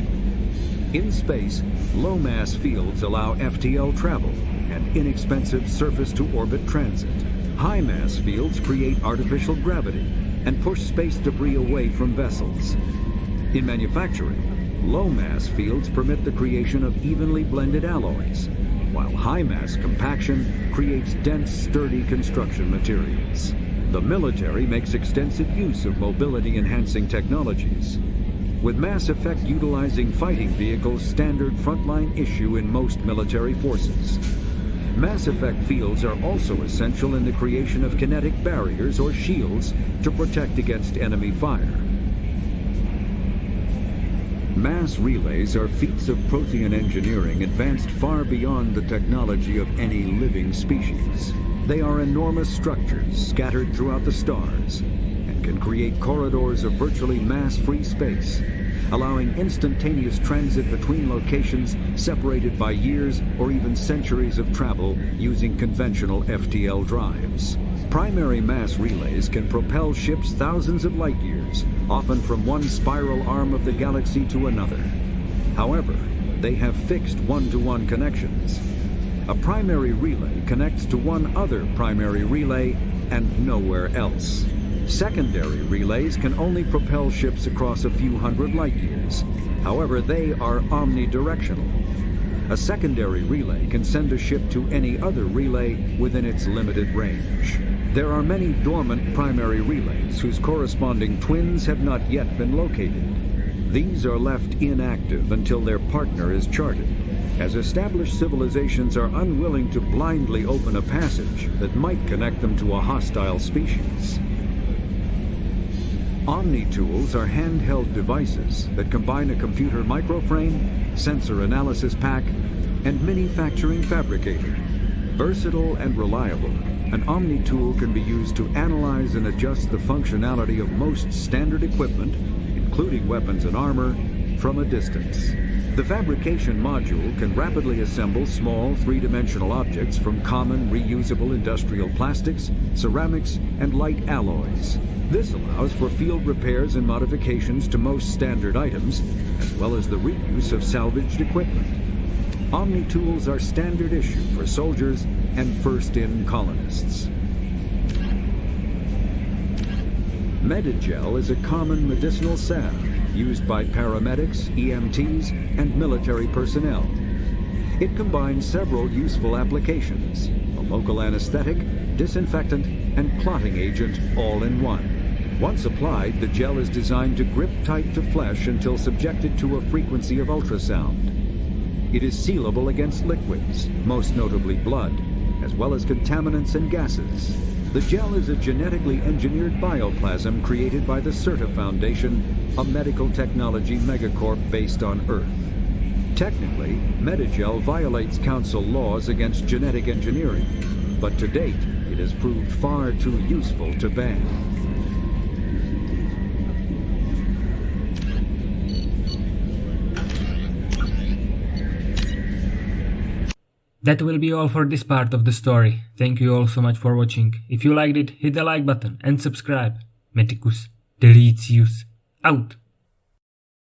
In space, low-mass fields allow FTL travel and inexpensive surface-to-orbit transit. High-mass fields create artificial gravity and push space debris away from vessels. In manufacturing, low-mass fields permit the creation of evenly blended alloys, while high-mass compaction creates dense, sturdy construction materials. The military makes extensive use of mobility-enhancing technologies, with Mass Effect utilizing fighting vehicles standard frontline issue in most military forces. Mass Effect fields are also essential in the creation of kinetic barriers or shields to protect against enemy fire. Mass relays are feats of Prothean engineering advanced far beyond the technology of any living species. They are enormous structures scattered throughout the stars and can create corridors of virtually mass-free space, allowing instantaneous transit between locations separated by years or even centuries of travel using conventional FTL drives. Primary mass relays can propel ships thousands of light years, often from one spiral arm of the galaxy to another. However, they have fixed one-to-one connections. A primary relay connects to one other primary relay and nowhere else. Secondary relays can only propel ships across a few hundred light years. However, they are omnidirectional. A secondary relay can send a ship to any other relay within its limited range. There are many dormant primary relays whose corresponding twins have not yet been located. These are left inactive until their partner is charted, as established civilizations are unwilling to blindly open a passage that might connect them to a hostile species. Omni-tools are handheld devices that combine a computer microframe, sensor analysis pack, and manufacturing fabricator. Versatile and reliable, an Omni-tool can be used to analyze and adjust the functionality of most standard equipment, including weapons and armor, from a distance. The fabrication module can rapidly assemble small three-dimensional objects from common reusable industrial plastics, ceramics, and light alloys. This allows for field repairs and modifications to most standard items, as well as the reuse of salvaged equipment. Omni-tools are standard issue for soldiers and first-in colonists. Medigel is a common medicinal salve used by paramedics, EMTs, and military personnel. It combines several useful applications: a local anesthetic, disinfectant, and clotting agent all in one. Once applied, the gel is designed to grip tight to flesh until subjected to a frequency of ultrasound. It is sealable against liquids, most notably blood, as well as contaminants and gases. The gel is a genetically engineered bioplasm created by the CERTA Foundation, a medical technology megacorp based on Earth. Technically, Medigel violates Council laws against genetic engineering, but to date, it has proved far too useful to ban. That will be all for this part of the story. Thank you all so much for watching. If you liked it, hit the like button and subscribe. Meticus Delicious out.